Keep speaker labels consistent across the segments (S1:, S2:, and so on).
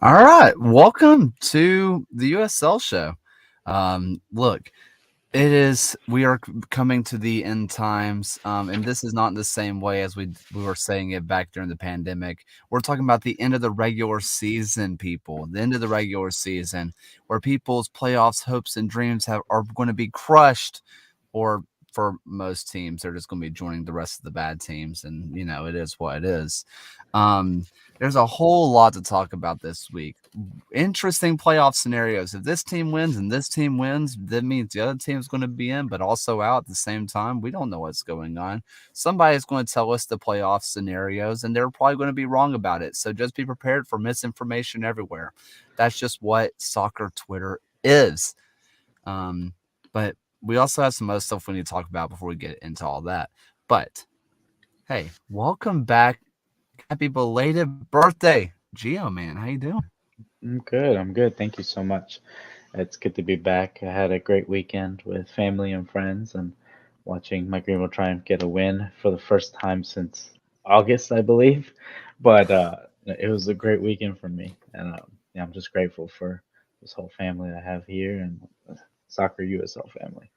S1: All right, welcome to the USL show. Look, we are coming to the end times, and this is not in the same way as we were saying it back during the pandemic. We're talking about the end of the regular season, people. The end of the regular season, where people's playoffs, hopes, and dreams are going to be crushed, or for most teams, they're just going to be joining the rest of the bad teams, and it is what it is. There's a whole lot to talk about this week. Interesting playoff scenarios. If this team wins and this team wins, that means the other team's going to be in, but also out at the same time. We don't know what's going on. Somebody's going to tell us the playoff scenarios, and they're probably going to be wrong about it. So just be prepared for misinformation everywhere. That's just what soccer Twitter is. But we also have some other stuff we need to talk about before we get into all that. But hey, welcome back. Happy belated birthday, Gio, man. How you doing?
S2: I'm good. Thank you so much. It's good to be back. I had a great weekend with family and friends and watching my Greenville Triumph get a win for the first time since August, I believe. But it was a great weekend for me. And yeah, I'm just grateful for this whole family I have here and the Soccer USL family.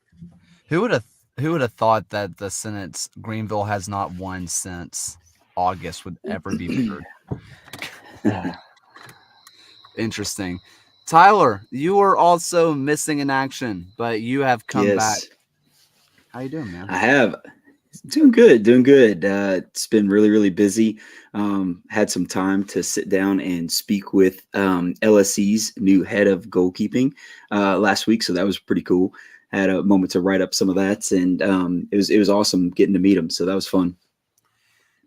S1: Who would have who would have thought that the sentence Greenville has not won since August would ever be heard? Interesting. Tyler, you were also missing in action, but you have come back.
S3: Yes,
S1: How you doing, man?
S3: I have. Doing good, doing good. It's been really, really busy. Had some time to sit down and speak with LSC's new head of goalkeeping last week, so that was pretty cool. Had a moment to write up some of that, and it was awesome getting to meet him. So that was fun.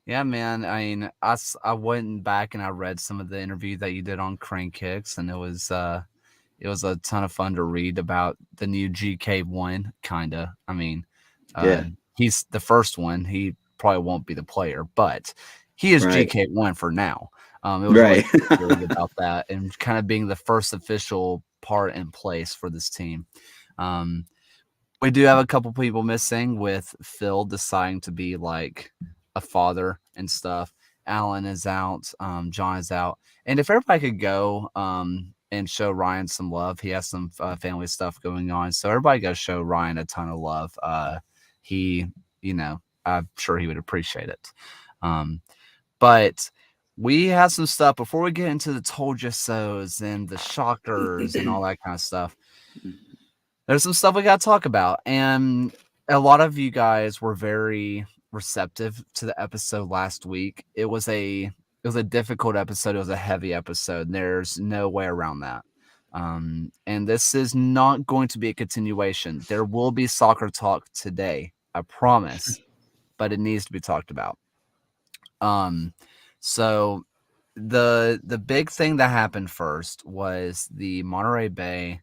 S1: Yeah, man. I mean, I went back and I read some of the interview that you did on Crane Kicks, and it was a ton of fun to read about the new GK1. Kinda. I mean,
S3: Yeah,
S1: he's the first one. He probably won't be the player, but he is
S3: right,
S1: GK1 for now. It was really
S3: right.
S1: cool to read about that and kind of being the first official part in place for this team. Um, we do have a couple people missing, with Phil deciding to be like a father and stuff. Alan is out. John is out. And if everybody could go and show Ryan some love, he has some family stuff going on. So everybody go show Ryan a ton of love. He, I'm sure he would appreciate it. But we have some stuff before we get into the told you so's and the shockers and all that kind of stuff. There's some stuff we got to talk about. And a lot of you guys were very receptive to the episode last week. It was a difficult episode. It was a heavy episode. There's no way around that. And this is not going to be a continuation. There will be soccer talk today, I promise, but it needs to be talked about. So the big thing that happened first was the Monterey Bay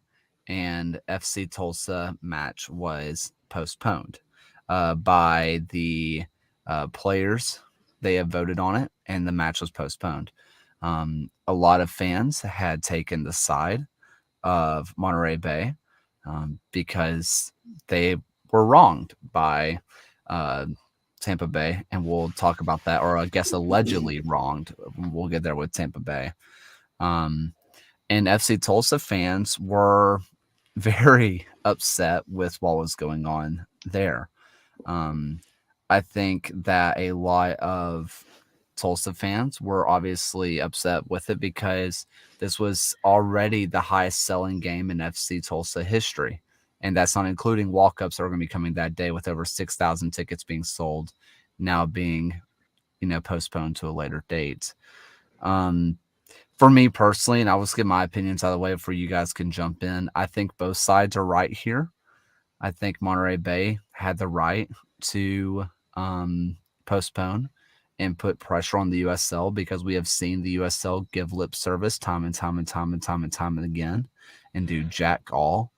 S1: and FC Tulsa match was postponed by the players. They have voted on it, and the match was postponed. A lot of fans had taken the side of Monterey Bay because they were wronged by Tampa Bay, and we'll talk about that, or I guess allegedly wronged. We'll get there with Tampa Bay. And FC Tulsa fans were very upset with what was going on there. I think that a lot of Tulsa fans were obviously upset with it because this was already the highest selling game in FC Tulsa history. And that's not including walk-ups that are going to be coming that day, with over 6,000 tickets being sold, now being, postponed to a later date. For me personally, and I will just get my opinions out of the way before you guys can jump in, I think both sides are right here. I think Monterey Bay had the right to postpone and put pressure on the USL, because we have seen the USL give lip service time and time and time and time and time and again and do jack all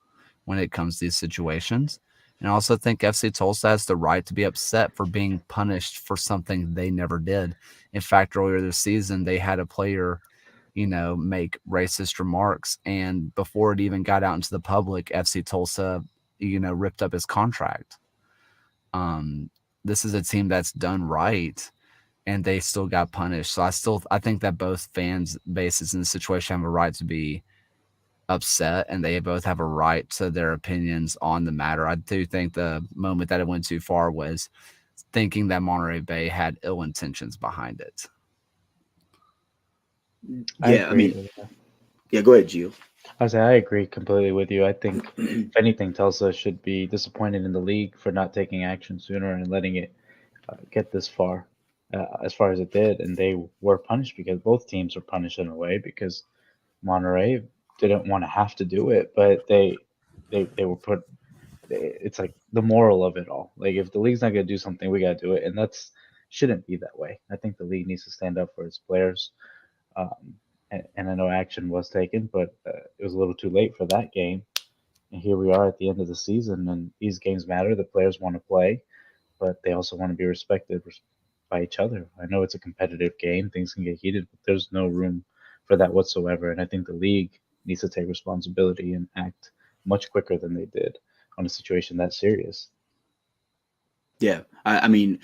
S1: when it comes to these situations. And I also think FC Tulsa has the right to be upset for being punished for something they never did. In fact, earlier this season, they had a player, make racist remarks, and before it even got out into the public, FC Tulsa, ripped up his contract. This is a team that's done right, and they still got punished. So I think that both fans bases in the situation have a right to be upset, and they both have a right to their opinions on the matter. I do think the moment that it went too far was thinking that Monterey Bay had ill intentions behind it.
S2: I
S3: Yeah, I
S2: agree
S3: mean,
S2: with that.
S3: yeah, go ahead, Gio.
S2: I agree completely with you. I think if anything, Tulsa should be disappointed in the league for not taking action sooner and letting it get this as far as it did. And they were punished because both teams were punished in a way because Monterey didn't want to have to do it, but they were put. It's like the moral of it all. Like if the league's not gonna do something, we gotta do it, and that's shouldn't be that way. I think the league needs to stand up for its players. And I know action was taken, but it was a little too late for that game. And here we are at the end of the season, and these games matter. The players want to play, but they also want to be respected by each other. I know it's a competitive game; things can get heated, but there's no room for that whatsoever. And I think the league needs to take responsibility and act much quicker than they did on a situation that serious.
S3: Yeah, I mean,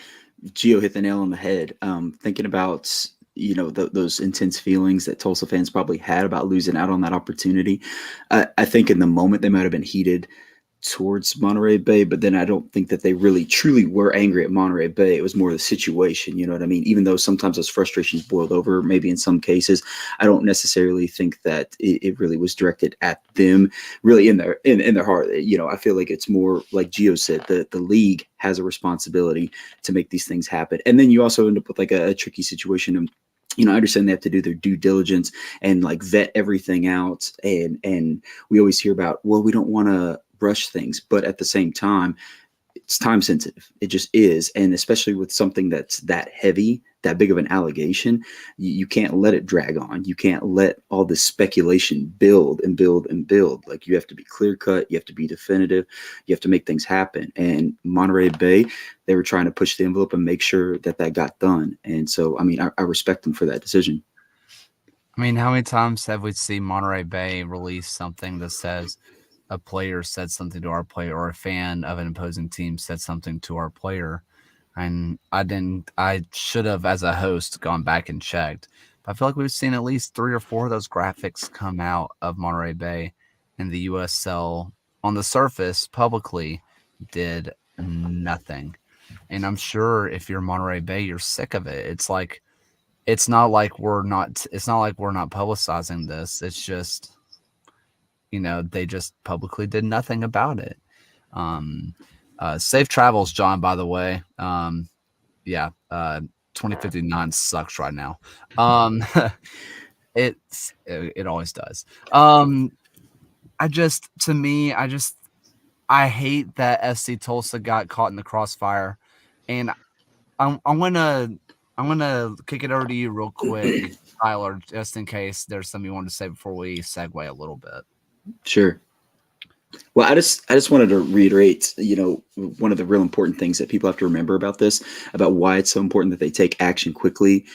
S3: Gio hit the nail on the head. Thinking about those intense feelings that Tulsa fans probably had about losing out on that opportunity. I think in the moment they might have been heated towards Monterey Bay, but then I don't think that they really truly were angry at Monterey Bay. It was more the situation, you know what I mean? Even though sometimes those frustrations boiled over, maybe in some cases, I don't necessarily think that it really was directed at them, really in their heart. I feel like it's more like Gio said, the league has a responsibility to make these things happen, and then you also end up with like a tricky situation. And I understand they have to do their due diligence and like vet everything out. And we always hear about, well, we don't want to rush things, but at the same time, it's time sensitive. It just is. And especially with something that's that heavy, that big of an allegation, you can't let it drag on. You can't let all this speculation build and build and build. Like you have to be clear cut. You have to be definitive. You have to make things happen. And Monterey Bay, they were trying to push the envelope and make sure that got done. And so, I mean, I respect them for that decision.
S1: I mean, how many times have we seen Monterey Bay release something that says a player said something to our player, or a fan of an opposing team said something to our player? And I should have, as a host, gone back and checked. But I feel like we've seen at least 3 or 4 of those graphics come out of Monterey Bay, and the USL on the surface publicly did nothing. And I'm sure if you're Monterey Bay, you're sick of it. It's not like we're not publicizing this. It's just, they just publicly did nothing about it. Safe travels, John, by the way. Yeah, 2059 sucks right now. It always does. I hate that FC Tulsa got caught in the crossfire, and I'm gonna kick it over to you real quick, Tyler, just in case there's something you wanted to say before we segue a little bit.
S3: Sure. Well, I just wanted to reiterate, one of the real important things that people have to remember about this, about why it's so important that they take action quickly,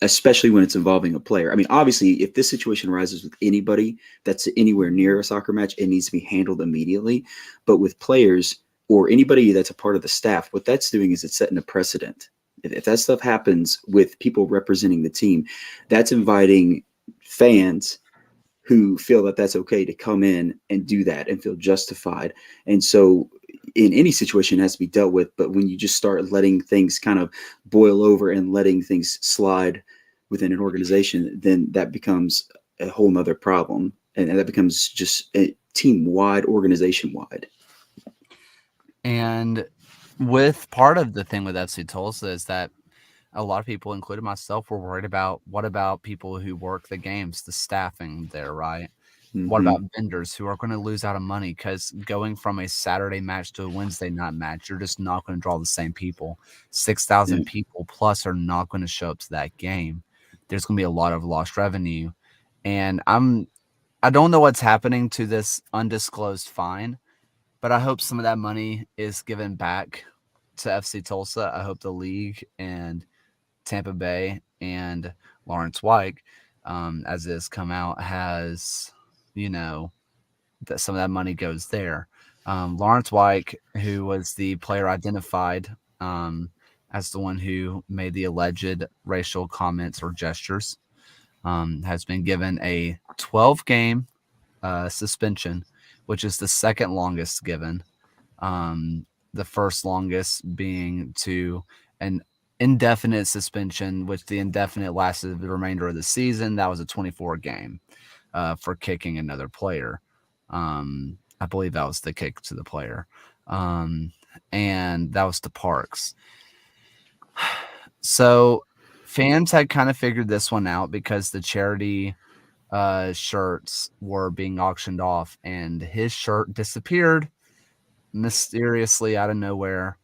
S3: especially when it's involving a player. I mean, obviously, if this situation arises with anybody that's anywhere near a soccer match, it needs to be handled immediately. But with players or anybody that's a part of the staff, what that's doing is it's setting a precedent. If that stuff happens with people representing the team, that's inviting fans who feel that that's okay to come in and do that and feel justified. And so in any situation it has to be dealt with. But when you just start letting things kind of boil over and letting things slide within an organization, then that becomes a whole nother problem. And that becomes just a team wide, organization wide.
S1: And with part of the thing with FC Tulsa is that a lot of people, including myself, were worried about what about people who work the games, the staffing there, right?
S3: Mm-hmm.
S1: What about vendors who are going to lose out on money? Because going from a Saturday match to a Wednesday night match, you're just not going to draw the same people. 6,000 people plus are not going to show up to that game. There's going to be a lot of lost revenue. And I don't know what's happening to this undisclosed fine, but I hope some of that money is given back to FC Tulsa. I hope the league and Tampa Bay and Lawrence White, as this come out, has, that some of that money goes there. Lawrence White, who was the player identified as the one who made the alleged racial comments or gestures, has been given a 12-game suspension, which is the second longest given. The first longest being to an indefinite suspension, which the indefinite lasted the remainder of the season. That was a 24 game for kicking another player. I believe that was the kick to the player. And that was to Parks. So fans had kind of figured this one out because the charity shirts were being auctioned off, and his shirt disappeared mysteriously out of nowhere,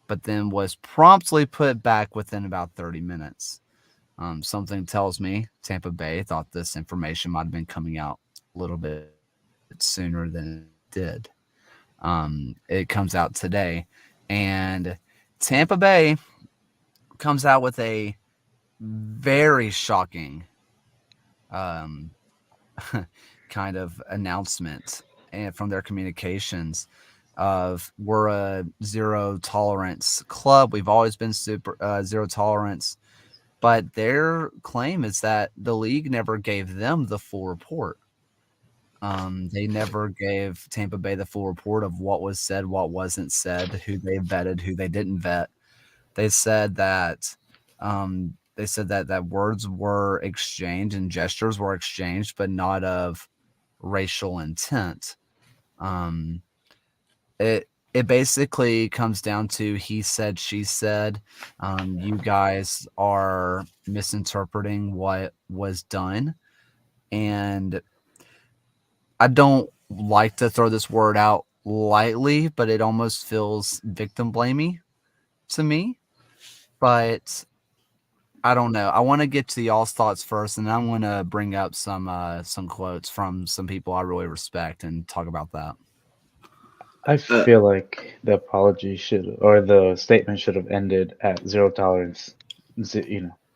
S1: but then was promptly put back within about 30 minutes. Something tells me Tampa Bay thought this information might have been coming out a little bit sooner than it did. It comes out today, and Tampa Bay comes out with a very shocking kind of announcement and from their communications of we're a zero tolerance club. We've always been super zero tolerance, but their claim is that the league never gave them the full report. They never gave Tampa Bay the full report of what was said, what wasn't said, who they vetted, who they didn't vet. They said that that words were exchanged and gestures were exchanged, but not of racial intent. It basically comes down to he said, she said. You guys are misinterpreting what was done, and I don't like to throw this word out lightly, but it almost feels victim blamey to me. But I don't know. I want to get to y'all's thoughts first, and I'm going to bring up some quotes from some people I really respect and talk about that.
S2: I feel like the apology or the statement should have ended at zero tolerance.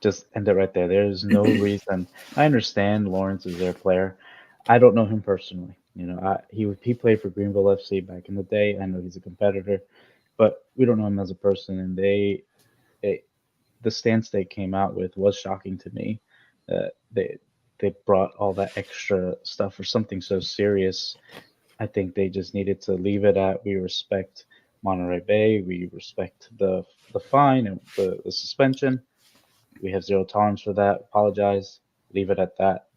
S2: Just end it right there. There's no reason. I understand Lawrence is their player. I don't know him personally. He played for Greenville FC back in the day. I know he's a competitor, but we don't know him as a person. And the stance they came out with was shocking to me. They brought all that extra stuff for something so serious. I think they just needed to leave it at we respect Monterey Bay, we respect the fine and the suspension. We have zero tolerance for that. Apologize, leave it at that.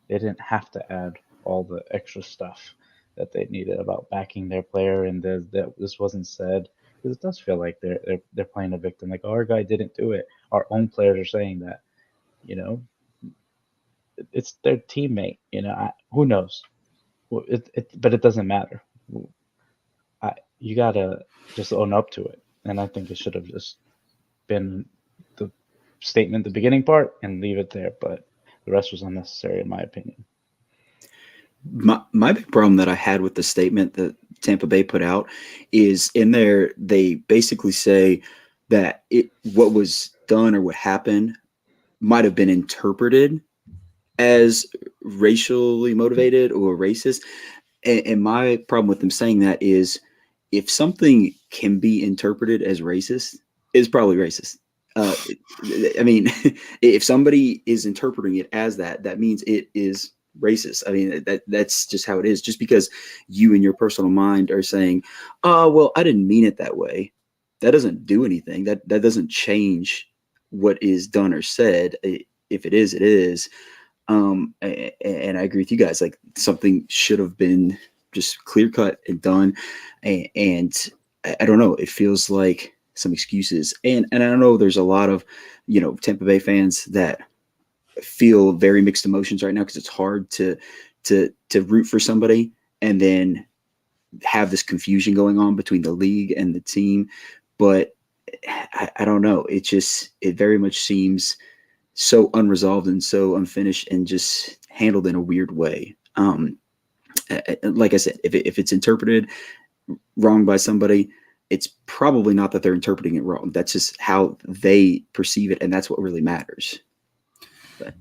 S2: They didn't have to add all the extra stuff that they needed about backing their player, and that this wasn't said because it does feel like they're playing a victim. Like, oh, our guy didn't do it. Our own players are saying that. You know, it's their teammate. Who knows? But it doesn't matter. You gotta just own up to it, and I think it should have just been the statement, the beginning part, and leave it there. But the rest was unnecessary, in my opinion.
S3: My big problem that I had with the statement that Tampa Bay put out is in there they basically say that what was done or what happened might have been interpreted as racially motivated or racist. And my problem with them saying that is if something can be interpreted as racist, it's probably racist. I mean, if somebody is interpreting it as that means it is racist. I mean, that's just how it is. Just because you in your personal mind are saying, oh, well, I didn't mean it that way. That doesn't do anything. That doesn't change what is done or said. If it is, it is. And I agree with you guys. Like something should have been just clear cut and done. And I don't know. It feels like some excuses. And I don't know. There's a lot of Tampa Bay fans that feel very mixed emotions right now because it's hard to root for somebody and then have this confusion going on between the league and the team. But I don't know. It very much seems so unresolved and so unfinished and just handled in a weird way. Like I said, if it's interpreted wrong by somebody, it's probably not that they're interpreting it wrong. That's just how they perceive it, and that's what really matters.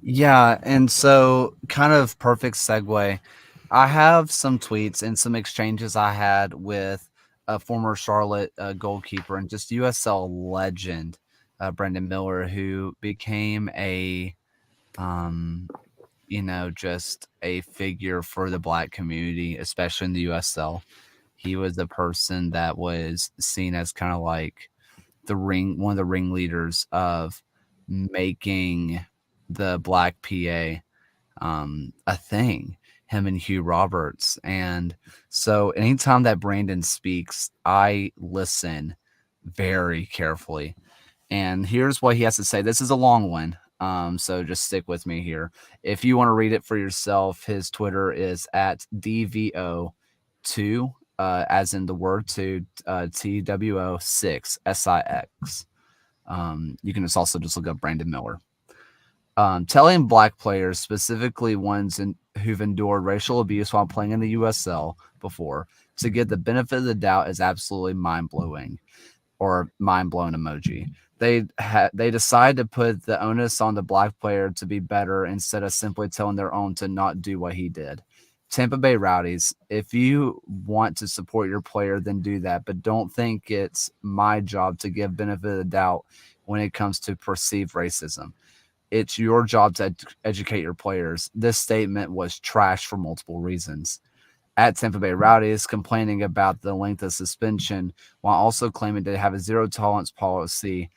S1: Yeah, and so kind of perfect segue. I have some tweets and some exchanges I had with a former Charlotte goalkeeper and just USL legend Brandon Miller, who became a just a figure for the black community, especially in the USL. He was the person that was seen as kind of like one of the ringleaders of making the black PA a thing. Him and Hugh Roberts, and so anytime that Brandon speaks, I listen very carefully. And here's what he has to say. This is a long one. So just stick with me here. If you want to read it for yourself, his Twitter is at DVO2, as in the word two, TWO6 SIX. You can also just look up Brandon Miller. Telling black players, specifically ones who've endured racial abuse while playing in the USL before, to get the benefit of the doubt is absolutely mind-blowing, or mind-blown emoji. They decide to put the onus on the black player to be better instead of simply telling their own to not do what he did. Tampa Bay Rowdies, if you want to support your player, then do that, but don't think it's my job to give benefit of the doubt when it comes to perceived racism. It's your job to educate your players. This statement was trash for multiple reasons. At Tampa Bay Rowdies, complaining about the length of suspension while also claiming to have a zero tolerance policy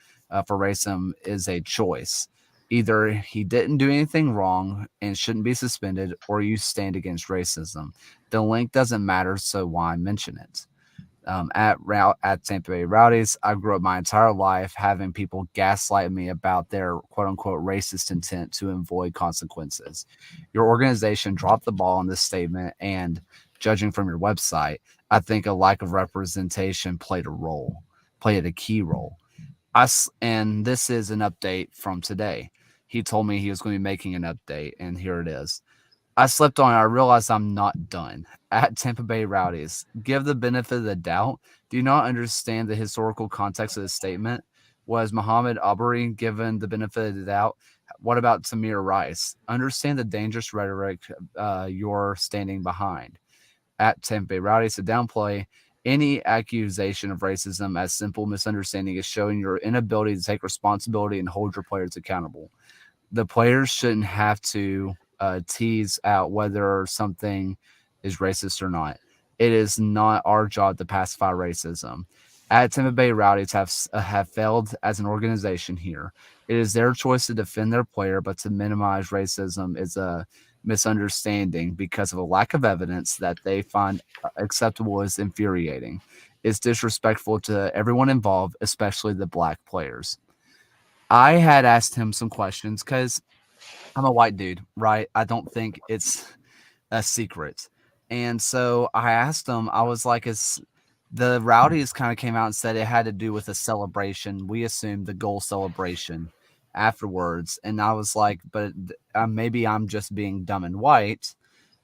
S1: for racism is a choice. Either he didn't do anything wrong and shouldn't be suspended, or you stand against racism. The length doesn't matter, so why mention it? At Tampa Bay Rowdies, I grew up my entire life having people gaslight me about their quote unquote racist intent to avoid consequences. Your organization dropped the ball on this statement, and judging from your website, I think a lack of representation played a key role. And this is an update from today. He told me he was going to be making an update, and here it is. I slept on it. I realized I'm not done. At Tampa Bay Rowdies, give the benefit of the doubt. Do you not understand the historical context of the statement? Was Muhammad Aubrey given the benefit of the doubt? What about Tamir Rice? Understand the dangerous rhetoric you're standing behind. At Tampa Bay Rowdies, to downplay any accusation of racism as simple misunderstanding is showing your inability to take responsibility and hold your players accountable. The players shouldn't have to tease out whether something is racist or not. It is not our job to pacify racism. At Tampa Bay Rowdies have failed as an organization here. It is their choice to defend their player, but to minimize racism is a misunderstanding because of a lack of evidence that they find acceptable is infuriating. It's disrespectful to everyone involved, especially the black players. I had asked him some questions because I'm a white dude, right? I don't think it's a secret. And so I asked him, I was like, is the Rowdies kind of came out and said it had to do with a celebration. We assumed the goal celebration afterwards. And I was like, but maybe I'm just being dumb and white.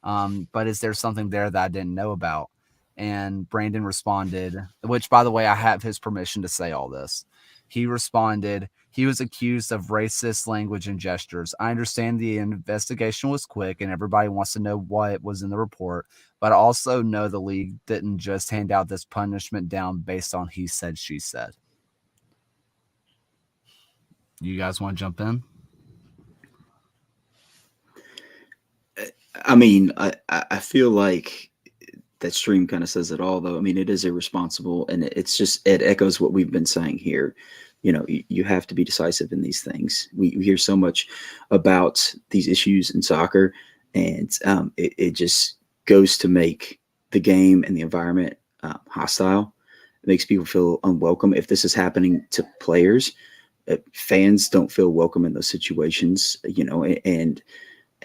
S1: But is there something there that I didn't know about? And Brandon responded, which, by the way, I have his permission to say all this. He responded, he was accused of racist language and gestures. I understand the investigation was quick and everybody wants to know what was in the report, but I also know the league didn't just hand out this punishment down based on he said, she said. You guys want to jump in?
S3: I mean, I feel like that stream kind of says it all, though. I mean, it is irresponsible, and it echoes what we've been saying here. You have to be decisive in these things. We hear so much about these issues in soccer, and it just goes to make the game and the environment hostile. It makes people feel unwelcome. If this is happening to players, fans don't feel welcome in those situations,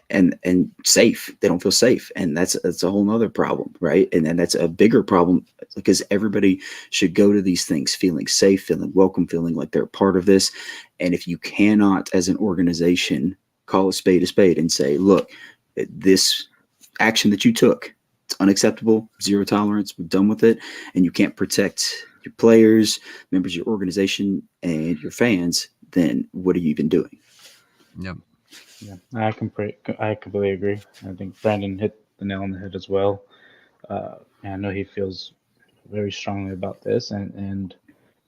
S3: and safe. They don't feel safe. And that's a whole nother problem, right? And then that's a bigger problem because everybody should go to these things feeling safe, feeling welcome, feeling like they're a part of this. And if you cannot, as an organization, call a spade and say, look, this action that you took, it's unacceptable, zero tolerance, we're done with it, and you can't protect your players, members of your organization, and your fans, then what are you even doing?
S1: Yep.
S2: Yeah, I completely agree. I think Brandon hit the nail on the head as well. And I know he feels very strongly about this, and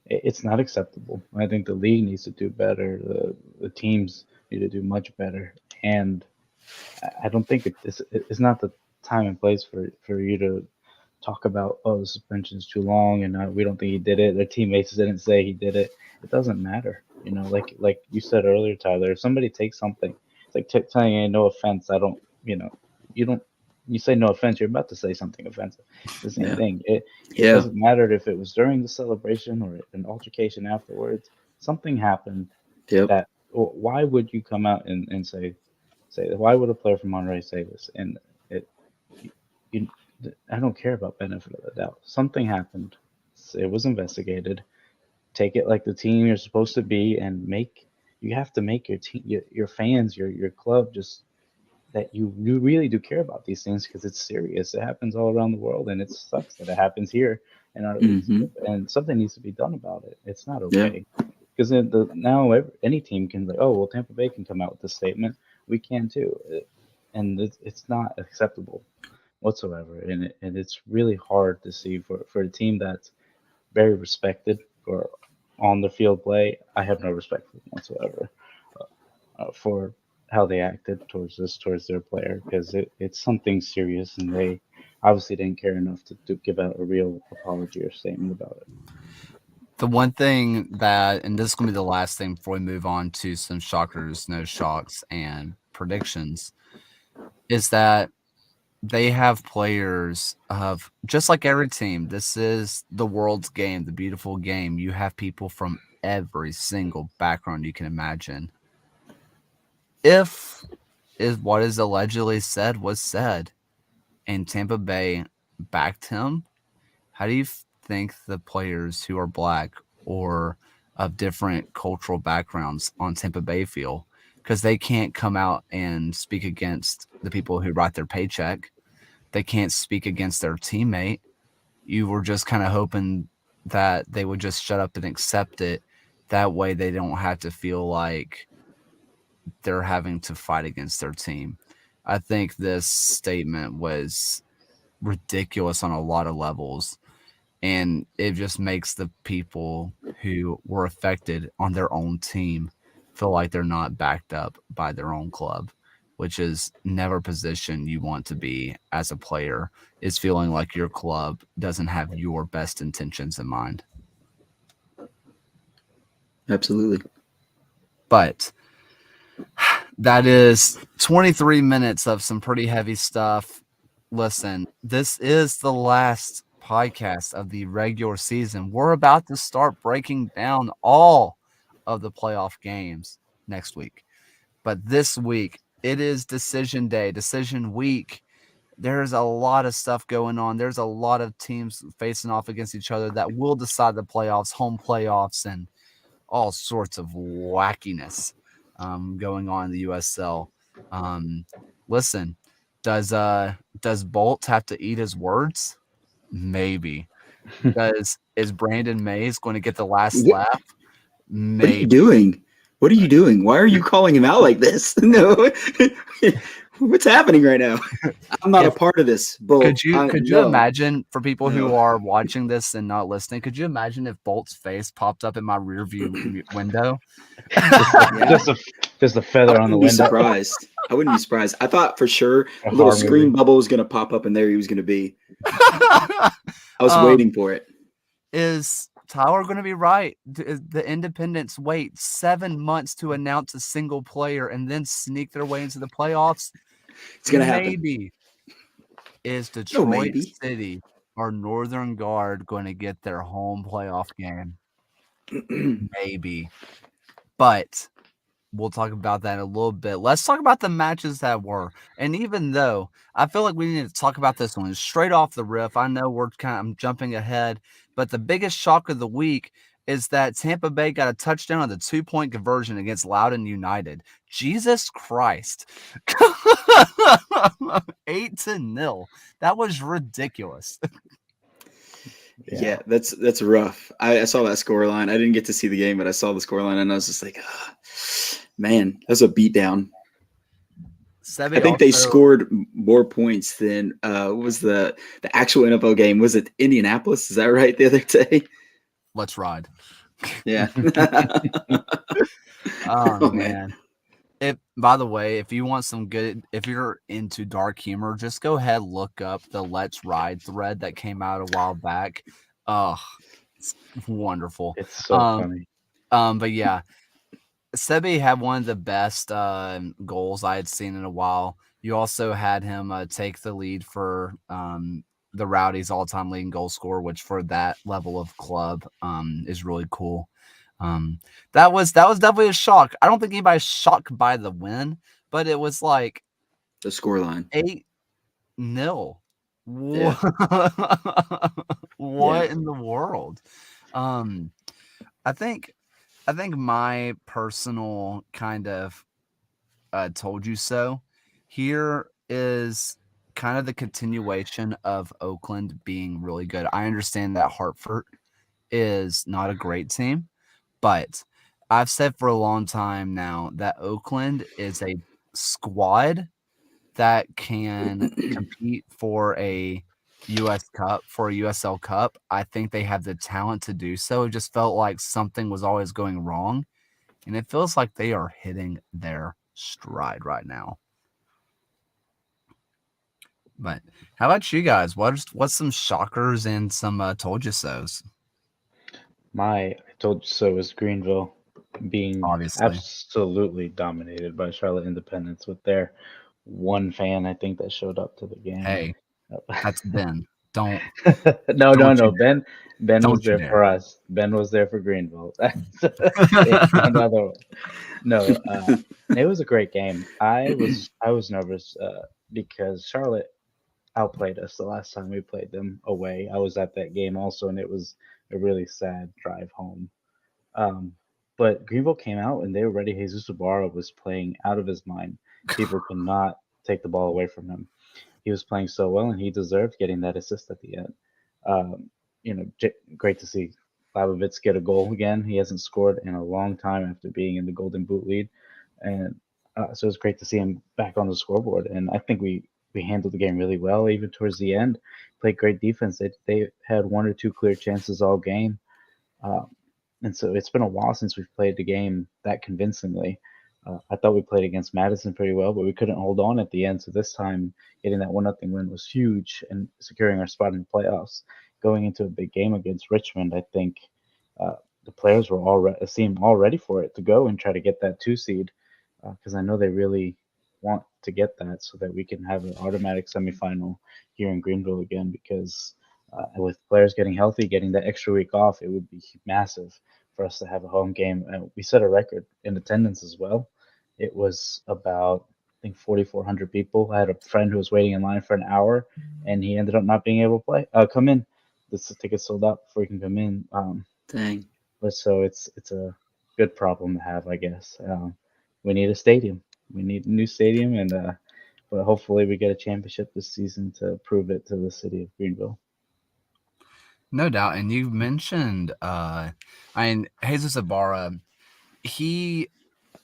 S2: It's not acceptable. I think the league needs to do better. The teams need to do much better. And I don't think it's not the time and place for you to talk about, oh, the suspension's too long and we don't think he did it. Their teammates didn't say he did it. It doesn't matter. Like you said earlier, Tyler, if somebody takes something, it's like telling you, no offense, I don't, you don't, you say no offense, you're about to say something offensive. It's the same thing. It doesn't matter if it was during the celebration or an altercation afterwards. Something happened that, why would you come out and say why would a player from Monterey say this? And it, you, I don't care about benefit of the doubt. Something happened. It was investigated. Take it like the team you're supposed to be, and you have to make your team, your fans, your club, just that you really do care about these things, because it's serious. It happens all around the world, and it sucks that it happens here in our league. And something needs to be done about it. It's not okay. Because now any team can like, oh well, Tampa Bay can come out with a statement. We can too, and it's not acceptable whatsoever. And it's really hard to see for a team that's very respected for on the field play. I have no respect for them whatsoever for how they acted towards their player, because it's something serious, and they obviously didn't care enough to give out a real apology or statement about it.
S1: The one thing that, and this is going to be the last thing before we move on to some shockers, no shocks, and predictions, is that they have players of, just like every team, this is the world's game, the beautiful game. You have people from every single background you can imagine. If what is allegedly said was said and Tampa Bay backed him, how do you think the players who are black or of different cultural backgrounds on Tampa Bay feel? Because they can't come out and speak against the people who write their paycheck. They can't speak against their teammate. You were just kind of hoping that they would just shut up and accept it. That way they don't have to feel like they're having to fight against their team. I think this statement was ridiculous on a lot of levels. And it just makes the people who were affected on their own team feel like they're not backed up by their own club, which is never a position you want to be as a player, is feeling like your club doesn't have your best intentions in mind.
S3: Absolutely.
S1: But that is 23 minutes of some pretty heavy stuff. Listen, this is the last podcast of the regular season. We're about to start breaking down all of the playoff games next week. But this week, it is decision day, decision week. There's a lot of stuff going on. There's a lot of teams facing off against each other that will decide the playoffs, home playoffs, and all sorts of wackiness going on in the USL. Listen, does Bolt have to eat his words? Maybe. Is Brandon Mays going to get the last laugh? Maybe.
S3: What are you doing? What are you doing? Why are you calling him out like this? No, what's happening right now? I'm not a part of this. Bolt.
S1: Could you imagine, for people who are watching this and not listening, could you imagine if Bolt's face popped up in my rear view window?
S2: Just a feather on the window.
S3: I wouldn't be surprised. I thought for sure a little screen bubble was going to pop up, and there he was going to be. I was waiting for it.
S1: Is Tyler going to be right? The Independents wait 7 months to announce a single player and then sneak their way into the playoffs?
S3: It's going to happen.
S1: Maybe. Is Detroit City or Northern Guard going to get their home playoff game? Maybe. But we'll talk about that in a little bit. Let's talk about the matches that were. And even though I feel like we need to talk about this one straight off the riff, I know I'm jumping ahead, but the biggest shock of the week is that Tampa Bay got a touchdown on the 2-point conversion against Loudoun United. Jesus Christ. 8-0. That was ridiculous.
S3: Yeah, that's rough. I saw that scoreline. I didn't get to see the game, but I saw the scoreline, and I was just like, man, that's a beatdown. I think they scored more points than what was the actual NFL game. Was it Indianapolis? Is that right? The other day?
S1: Let's ride.
S3: Yeah.
S1: Oh,
S3: Oh, man.
S1: man. By the way, if you want some good, if you're into dark humor, just go ahead, look up the Let's Ride thread that came out a while back. Oh, it's wonderful.
S2: It's so funny.
S1: But yeah, Sebi had one of the best goals I had seen in a while. You also had him take the lead for the Rowdies' all-time leading goal scorer, which for that level of club is really cool. That was definitely a shock. I don't think anybody's shocked by the win, but it was like
S3: The scoreline.
S1: 8-0.
S3: Yeah.
S1: What in the world? I think my personal kind of told you so here is kind of the continuation of Oakland being really good. I understand that Hartford is not a great team, but I've said for a long time now that Oakland is a squad that can compete for a US Cup, for a USL Cup. I think they have the talent to do so. It just felt like something was always going wrong, and it feels like they are hitting their stride right now. But how about you guys? What's some shockers and some told you so's?
S2: I told you so was Greenville being
S1: Obviously.
S2: absolutely dominated by Charlotte Independence with their one fan, I think, that showed up to the game.
S1: Hey, that's Ben. Don't
S2: No.
S1: you
S2: Ben
S1: don't
S2: was
S1: you
S2: there for
S1: dare.
S2: us. Ben was there for Greenville. It's another one. No, it was a great game. I was nervous because Charlotte outplayed us the last time we played them away. I was at that game also, and it was a really sad drive home. Um, but Greenville came out and they were ready. Jesus Ibarra was playing out of his mind. People could not take the ball away from him. He was playing so well, and he deserved getting that assist at the end. Um, great to see Labovitz get a goal again. He hasn't scored in a long time after being in the Golden Boot lead, and so it's great to see him back on the scoreboard. And I think we handled the game really well, even towards the end. Played great defense. They had one or two clear chances all game. Um, and so it's been a while since we've played the game that convincingly. I thought we played against Madison pretty well, but we couldn't hold on at the end. So this time, getting that 1-0 win was huge and securing our spot in the playoffs. Going into a big game against Richmond, I think the players were seemed all ready for it to go and try to get that 2 seed because I know they really want to get that so that we can have an automatic semifinal here in Greenville again because with players getting healthy, getting that extra week off, it would be massive for us to have a home game. And we set a record in attendance as well. It was about, I think, 4,400 people. I had a friend who was waiting in line for an hour, and he ended up not being able to come in. The tickets sold out before he can come in.
S3: Dang.
S2: But so it's a good problem to have, I guess. We need a stadium. We need a new stadium, and but hopefully we get a championship this season to prove it to the city of Greenville.
S1: No doubt. And you mentioned Jesus Ibarra,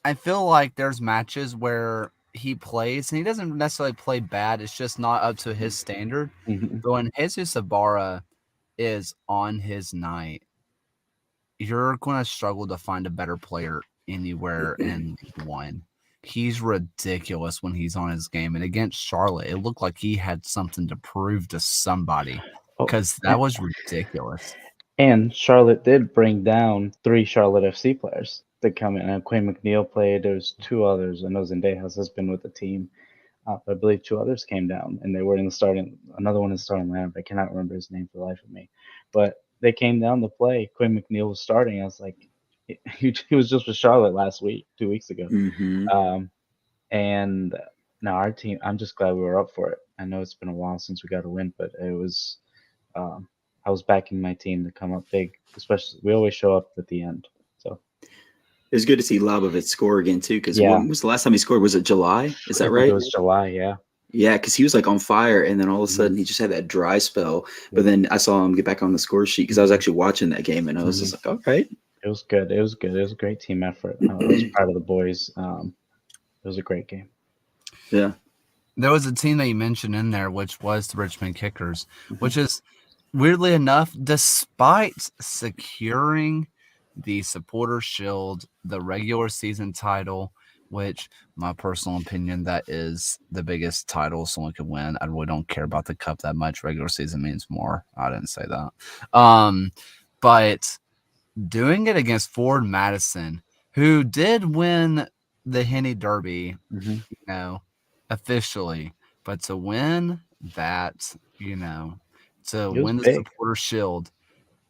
S1: I feel like there's matches where he plays and he doesn't necessarily play bad. It's just not up to his standard.
S2: Mhm.
S1: But when Jesus Ibarra is on his night, you're going to struggle to find a better player anywhere in League One. He's ridiculous when he's on his game. And against Charlotte, it looked like he had something to prove to somebody
S2: Oh,
S1: because that was ridiculous.
S2: and Charlotte did bring down 3 Charlotte FC players to come in. Quinn McNeil played. There's 2 others. I know Zendejas has been with the team. But I believe 2 others came down, and they were in the starting. Another one in the starting lineup. I cannot remember his name for the life of me. But they came down to play. Quinn McNeil was starting. I was like, he was just with Charlotte last week, 2 weeks ago.
S3: Mm-hmm.
S2: And now our team, I'm just glad we were up for it. I know it's been a while since we got a win, but it was. I was backing my team to come up big, especially we always show up at the end. So
S3: It was good to see Labovitz score again too. Because
S2: Yeah.
S3: when was the last time he scored? Was it July? Is
S2: I
S3: that
S2: think
S3: right?
S2: it was July, yeah.
S3: Yeah, because he was like on fire, and then all of a
S2: Mhm.
S3: sudden he just had that dry spell. But then I saw him get back on the score sheet because I was actually watching that game, and I was just like, all right.
S2: It was good. It was good. It was a great team effort. I was proud of the boys. It was a great game.
S3: Yeah.
S1: There was a team that you mentioned in there, which was the Richmond Kickers, which is weirdly enough, despite securing the Supporter Shield, the regular season title, which, my personal opinion, that is the biggest title someone could win. I really don't care about the cup that much. Regular season means more. I didn't say that. But doing it against Ford Madison, who did win the Henny Derby, officially, but to win that, to
S2: It was
S1: win the
S2: big.
S1: Supporter Shield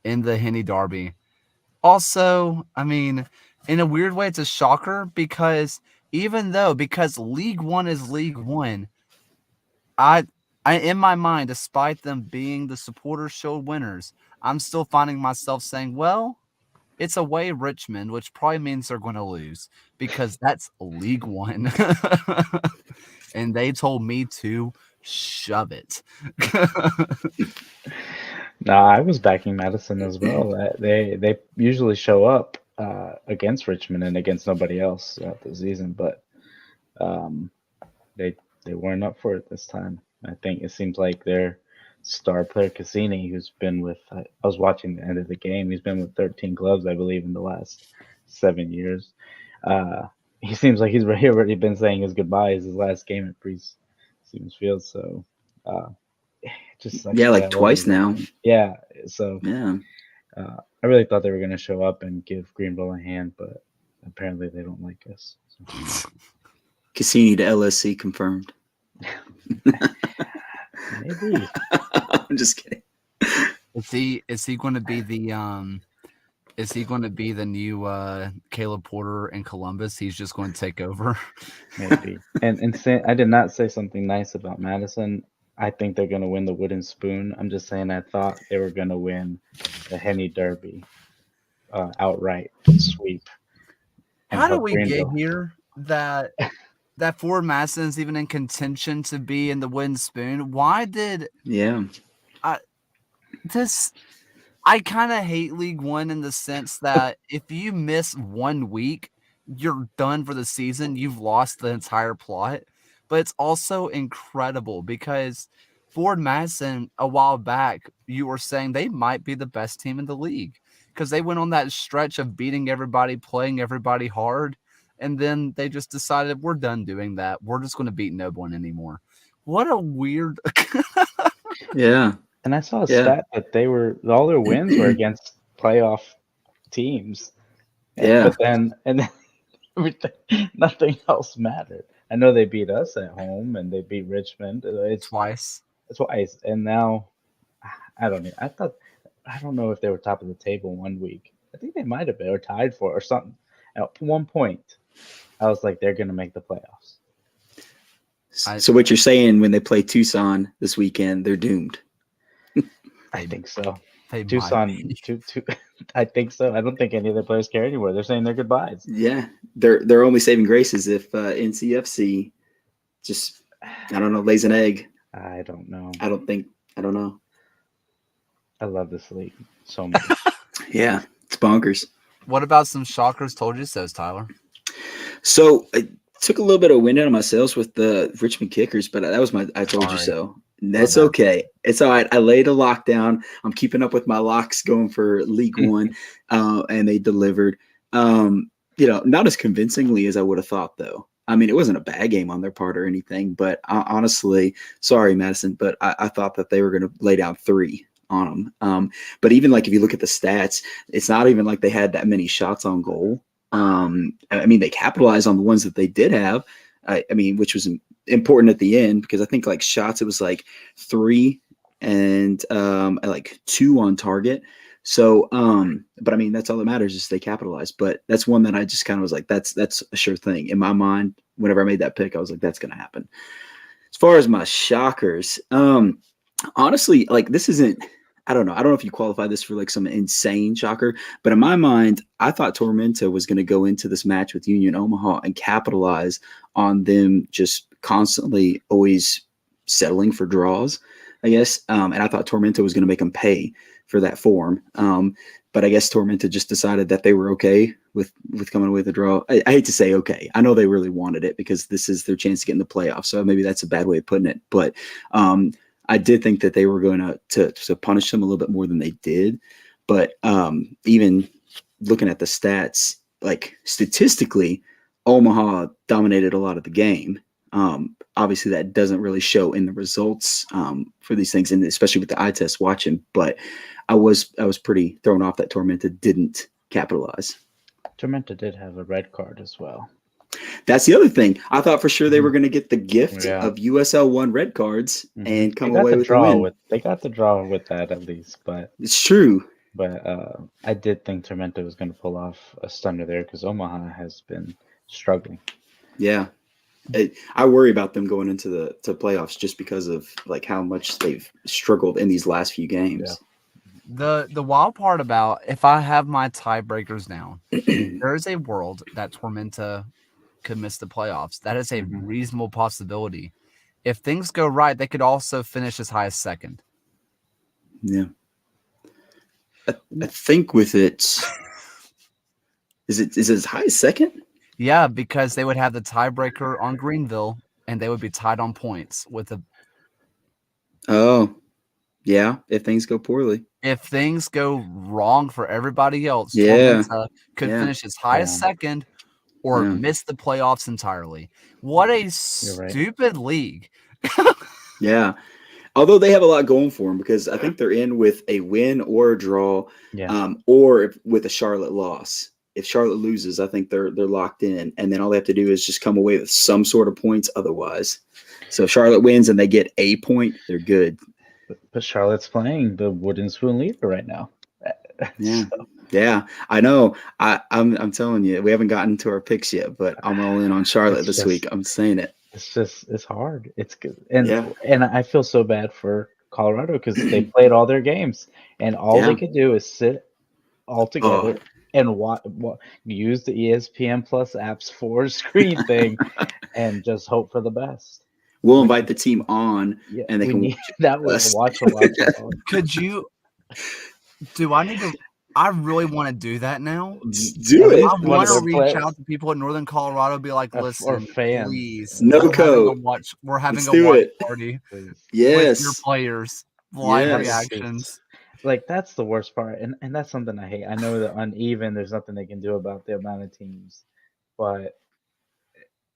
S1: in the Henny Derby. Also, I mean, in a weird way, it's a shocker because because League One is League One, I in my mind, despite them being the Supporter Shield winners, I'm still finding myself saying, well, it's away Richmond, which probably means they're going to lose because that's League One. And they told me to shove it.
S2: No, I was backing Madison as well. They usually show up against Richmond and against nobody else throughout the season, but um, they weren't up for it this time. I think it seems like their star player Cassini, who's been with I was watching the end of the game. He's been with 13 clubs, I believe, in the last 7 years. He seems like he's already been saying his goodbyes. His last game at Priest Stevens Field, so it just sucks
S3: Yeah,
S2: for
S3: like
S2: that
S3: twice now.
S2: organization. Yeah, so
S3: Yeah.
S2: I really thought they were going to show up and give Greenville a hand, but apparently they don't like us. So.
S3: Cassini to LSC confirmed.
S2: Maybe.
S3: I'm just kidding.
S1: Is he going to be the is he going to be the new Caleb Porter in Columbus? He's just going to take over.
S2: Maybe. And I did not say something nice about Madison. I think they're going to win the Wooden Spoon. I'm just saying I thought they were going to win the Henny Derby outright sweep.
S1: How do we get here that Ford Madison's even in contention to be in the Wooden Spoon? Why did I kind of hate League One in the sense that if you miss 1 week, you're done for the season. You've lost the entire plot. But it's also incredible because Ford Madison, a while back, you were saying they might be the best team in the league because they went on that stretch of beating everybody, playing everybody hard. And then they just decided we're done doing that. We're just going to beat no one anymore. What a weird.
S3: Yeah.
S2: And I saw a stat that all their wins were against playoff teams.
S3: Yeah.
S2: But then nothing else mattered. I know they beat us at home and they beat Richmond. It's
S1: twice.
S2: And now I don't know. I don't know if they were top of the table 1 week. I think they might have been or tied for or something. At one point, I was like, they're going to make the playoffs.
S3: So what you're saying, when they play Tucson this weekend, they're doomed.
S2: I think so. Tucson, I think so. I don't think any of their players care anymore. They're saying their goodbyes.
S3: Yeah, their only saving grace is if NCFC just, I don't know, lays an egg.
S2: I don't know.
S3: I don't know.
S2: I love this league so much.
S3: Yeah, it's bonkers.
S1: What about some shockers told you so's, Tyler?
S3: So I took a little bit of wind out of my sails with the Richmond Kickers, but that was my I told you so. That's okay. It's all right. I laid a lockdown. I'm keeping up with my locks going for League One, and they delivered. Not as convincingly as I would have thought, though. I mean, it wasn't a bad game on their part or anything, but honestly, sorry, Madison, but I thought that they were going to lay down 3 on them. But even like if you look at the stats, it's not even like they had that many shots on goal. I mean, they capitalized on the ones that they did have. I mean, which was important at the end because I think like shots, it was like 3 and like 2 on target. So, but I mean, that's all that matters is they capitalized. But that's one that I just kind of was like, that's a sure thing in my mind. Whenever I made that pick, I was like, that's going to happen. As far as my shockers, honestly, like this isn't. I don't know if you qualify this for like some insane shocker, but in my mind, I thought Tormenta was going to go into this match with Union Omaha and capitalize on them just constantly always settling for draws, I guess. And I thought Tormenta was going to make them pay for that form. But I guess Tormenta just decided that they were okay with coming away with a draw. I hate to say okay. I know they really wanted it because this is their chance to get in the playoffs. So maybe that's a bad way of putting it. But I did think that they were going to punish them a little bit more than they did. But even looking at the stats, like statistically, Omaha dominated a lot of the game. Obviously, that doesn't really show in the results for these things, and especially with the eye test watching. But I was pretty thrown off that Tormenta didn't capitalize.
S2: Tormenta did have a red card as well.
S3: That's the other thing. I thought for sure they were going to get the gift
S2: Yeah.
S3: of USL 1 red cards and come away with a win.
S2: They got the draw with that at least, but
S3: It's true.
S2: But I did think Tormenta was going to pull off a stunner there because Omaha has been struggling.
S3: Yeah. I worry about them going into the playoffs just because of like how much they've struggled in these last few games.
S1: The wild part about if I have my tiebreakers down, there is a world that Tormenta could miss the playoffs. That is a reasonable possibility. If things go right, they could also finish as high as second.
S3: Yeah. I think with it, is it as high as second?
S1: Yeah, because they would have the tiebreaker on Greenville, and they would be tied on points with a.
S3: Oh, yeah. If things go poorly,
S1: if things go wrong for everybody else,
S3: Yeah.
S1: Tormenta could finish as high as second, or miss the playoffs entirely. What a stupid league!
S3: Yeah. Although they have a lot going for them because I think they're in with a win or a draw, or with a Charlotte loss. If Charlotte loses, I think they're locked in, and then all they have to do is just come away with some sort of points otherwise. So if Charlotte wins and they get a point, they're good.
S2: But Charlotte's playing the wooden spoon leader right now.
S3: Yeah. Yeah, I know. I'm telling you, we haven't gotten to our picks yet, but I'm all in on Charlotte this week. I'm saying it.
S2: It's hard. It's good. And I feel so bad for Colorado because they played all their games and all they could do is sit all together and use the ESPN Plus apps for screen thing and just hope for the best.
S3: We'll invite the team on and they can
S2: watch.
S1: Could you do I need to I really want to do that now.
S3: Do it.
S1: I want to reach out to people in Northern Colorado, be like, "Listen, please, we're having a watch party with your players, live reactions."
S2: Like that's the worst part, and that's something I hate. I know they're uneven. There's nothing they can do about the amount of teams, but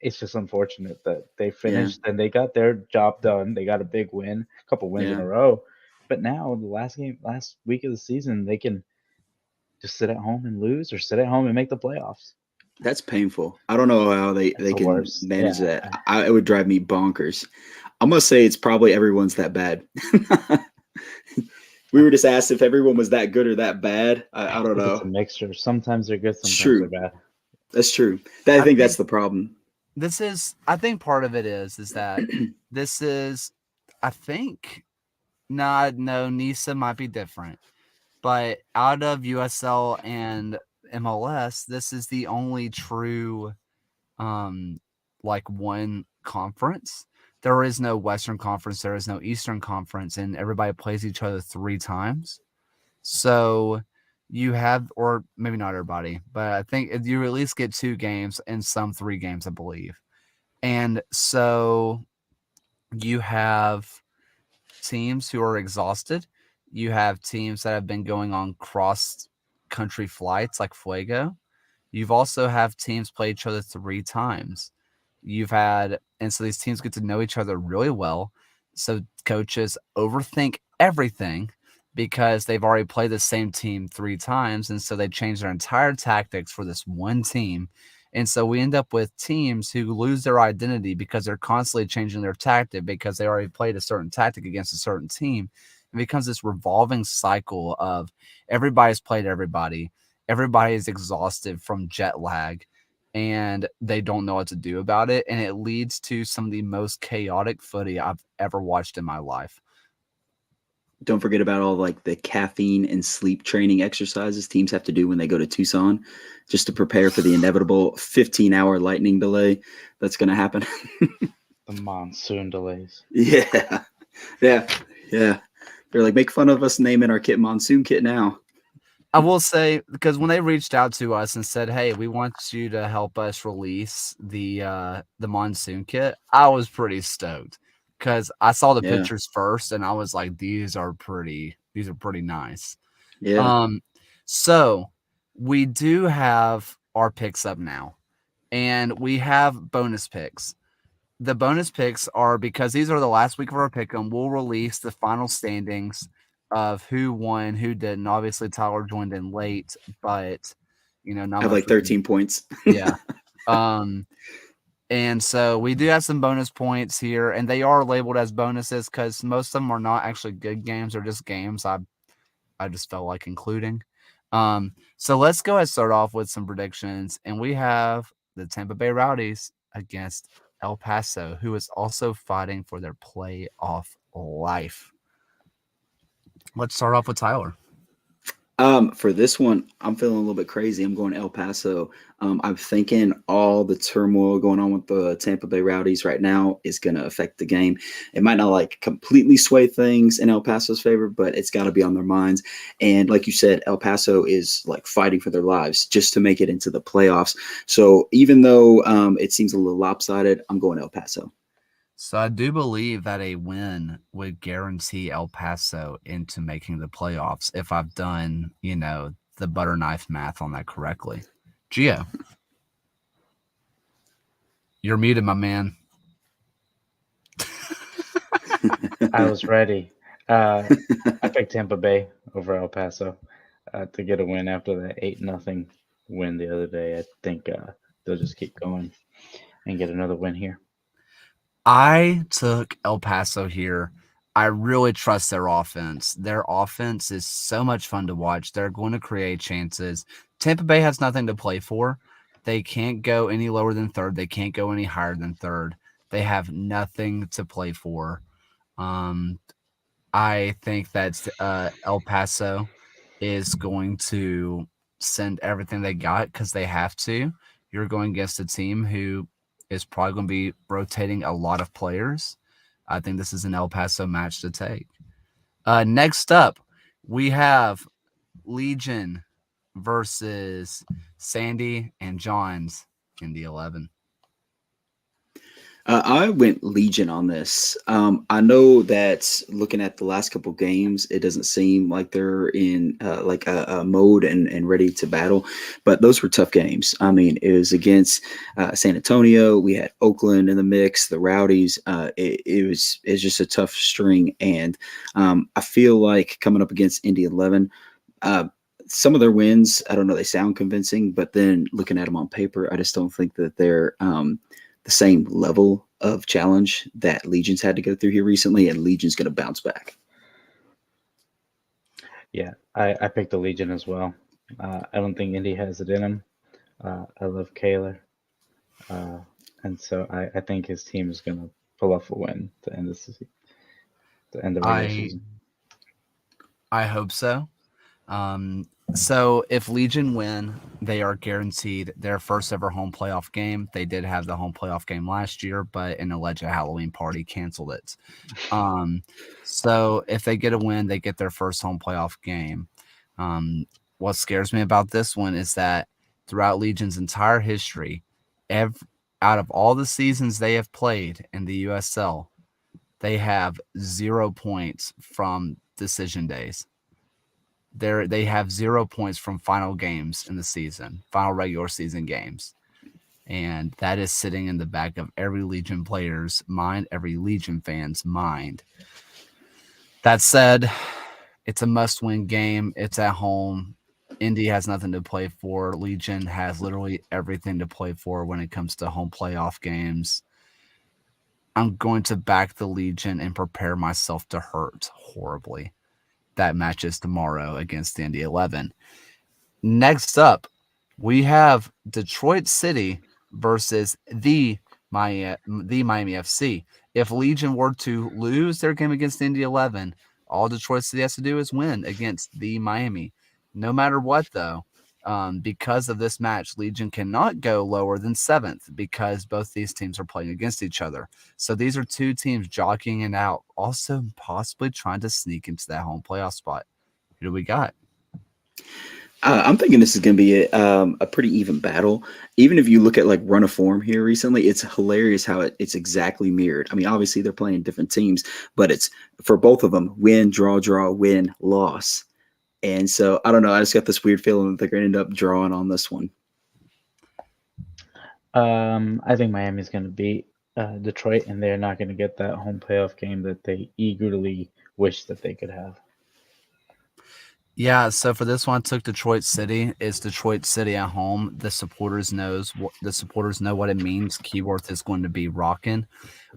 S2: it's just unfortunate that they finished and they got their job done. They got a big win, a couple wins in a row, but now the last week of the season, they can just sit at home and lose or sit at home and make the playoffs.
S3: That's painful. I don't know how they can manage that. It would drive me bonkers. I'm going to say it's probably everyone's that bad. We were just asked if everyone was that good or that bad. I don't know.
S2: It's a mixture. Sometimes they're good, sometimes they're bad.
S3: That's true. I think that's the problem.
S1: I think part of it is that this is, I think, no, NISA might be different. But out of USL and MLS, this is the only true, one conference. There is no Western Conference. There is no Eastern Conference, and everybody plays each other 3 times. So you have, or maybe not everybody, but I think you at least get 2 games and some 3 games, I believe. And so you have teams who are exhausted. You have teams that have been going on cross-country flights like Fuego. You've also have teams play each other 3 times. And so these teams get to know each other really well. So coaches overthink everything because they've already played the same team 3 times. And so they change their entire tactics for this one team. And so we end up with teams who lose their identity because they're constantly changing their tactic because they already played a certain tactic against a certain team. It becomes this revolving cycle of everybody's played everybody. Everybody is exhausted from jet lag, and they don't know what to do about it. And it leads to some of the most chaotic footy I've ever watched in my life.
S3: Don't forget about all the caffeine and sleep training exercises teams have to do when they go to Tucson just to prepare for the inevitable 15-hour lightning delay that's going to happen.
S2: The monsoon delays.
S3: Yeah. They're like, make fun of us naming our kit Monsoon Kit now.
S1: I will say, because when they reached out to us and said, "Hey, we want you to help us release the Monsoon Kit," I was pretty stoked because I saw the pictures first and I was like, these are pretty nice.
S3: Yeah.
S1: So we do have our picks up now, and we have bonus picks. The bonus picks are because these are the last week of our pick 'em. We'll release the final standings of who won, who didn't. Obviously, Tyler joined in late, but not
S3: I have
S1: much.
S3: like 13 points.
S1: Yeah. And so we do have some bonus points here, and they are labeled as bonuses because most of them are not actually good games; they're just games I just felt like including. So let's go ahead and start off with some predictions, and we have the Tampa Bay Rowdies against El Paso, who is also fighting for their playoff life. Let's start off with Tyler.
S3: For this one, I'm feeling a little bit crazy. I'm going El Paso. I'm thinking all the turmoil going on with the Tampa Bay Rowdies right now is going to affect the game. It might not like completely sway things in El Paso's favor, but it's got to be on their minds. And like you said, El Paso is like fighting for their lives just to make it into the playoffs. So even though it seems a little lopsided, I'm going El Paso.
S1: So I do believe that a win would guarantee El Paso into making the playoffs if I've done, the butter knife math on that correctly. Gio, you're muted, my man.
S2: I was ready. I picked Tampa Bay over El Paso to get a win after that 8-0 win the other day. I think they'll just keep going and get another win here.
S1: I took El Paso here. I really trust their offense. Their offense is so much fun to watch. They're going to create chances. Tampa Bay has nothing to play for. They can't go any lower than third. They can't go any higher than third. They have nothing to play for. I think that El Paso is going to send everything they got because they have to. You're going against a team who is probably going to be rotating a lot of players. I think this is an El Paso match to take. Next up, we have Legion versus Sandy and Johns in the 11.
S3: I went Legion on this. I know that looking at the last couple games, it doesn't seem like they're in like a mode and ready to battle, but those were tough games. I mean, it was against San Antonio. We had Oakland in the mix, the Rowdies. It's just a tough string, and I feel like coming up against Indy 11. Some of their wins, I don't know, they sound convincing, but then looking at them on paper, I just don't think that they're the same level of challenge that Legion's had to go through here recently, and Legion's going to bounce back.
S2: Yeah, I picked the Legion as well. I don't think Indy has it in him. I love Kaler. And so I think his team is going to pull off a win to end this season, to end the regular season.
S1: I hope so. So if Legion win, they are guaranteed their first ever home playoff game. They did have the home playoff game last year, but an alleged Halloween party canceled it. So if they get a win, they get their first home playoff game. What scares me about this one is that throughout Legion's entire history, out of all the seasons they have played in the USL, they have 0 points from decision days. They have 0 points from final games in the season, final regular season games. And that is sitting in the back of every Legion player's mind, every Legion fan's mind. That said, it's a must-win game. It's at home. Indy has nothing to play for. Legion has literally everything to play for when it comes to home playoff games. I'm going to back the Legion and prepare myself to hurt horribly. That matches tomorrow against the Indy 11. Next up, we have Detroit City versus the Miami FC. If Legion were to lose their game against the Indy 11, all Detroit City has to do is win against the Miami. No matter what, though, because of this match, Legion cannot go lower than 7th because both these teams are playing against each other. So these are two teams jockeying it out, also possibly trying to sneak into that home playoff spot. Who do we got?
S3: I'm thinking this is going to be a pretty even battle. Even if you look at like run of form here recently, it's hilarious how it's exactly mirrored. I mean, obviously they're playing different teams, but it's for both of them: win, draw, win, loss. And so I don't know. I just got this weird feeling that they're going to end up drawing on this one.
S2: I think Miami's going to beat Detroit, and they're not going to get that home playoff game that they eagerly wish that they could have.
S1: Yeah, so for this one, I took Detroit City. It's Detroit City at home. The supporters know what it means. Keyworth is going to be rocking.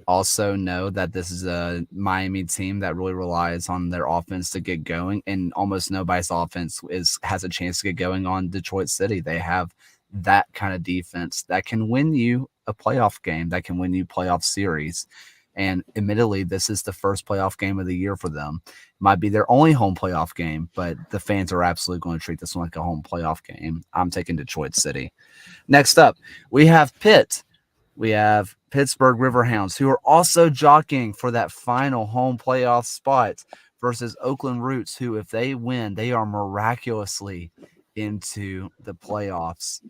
S1: Also know that this is a Miami team that really relies on their offense to get going, and almost nobody's offense has a chance to get going on Detroit City. They have that kind of defense that can win you a playoff game, that can win you playoff series. And admittedly, this is the first playoff game of the year for them. It might be their only home playoff game, but the fans are absolutely going to treat this one like a home playoff game. I'm taking Detroit City. Next up, we have Pitt. We have Pittsburgh River Hounds, who are also jockeying for that final home playoff spot versus Oakland Roots, who, if they win, they are miraculously into the playoffs.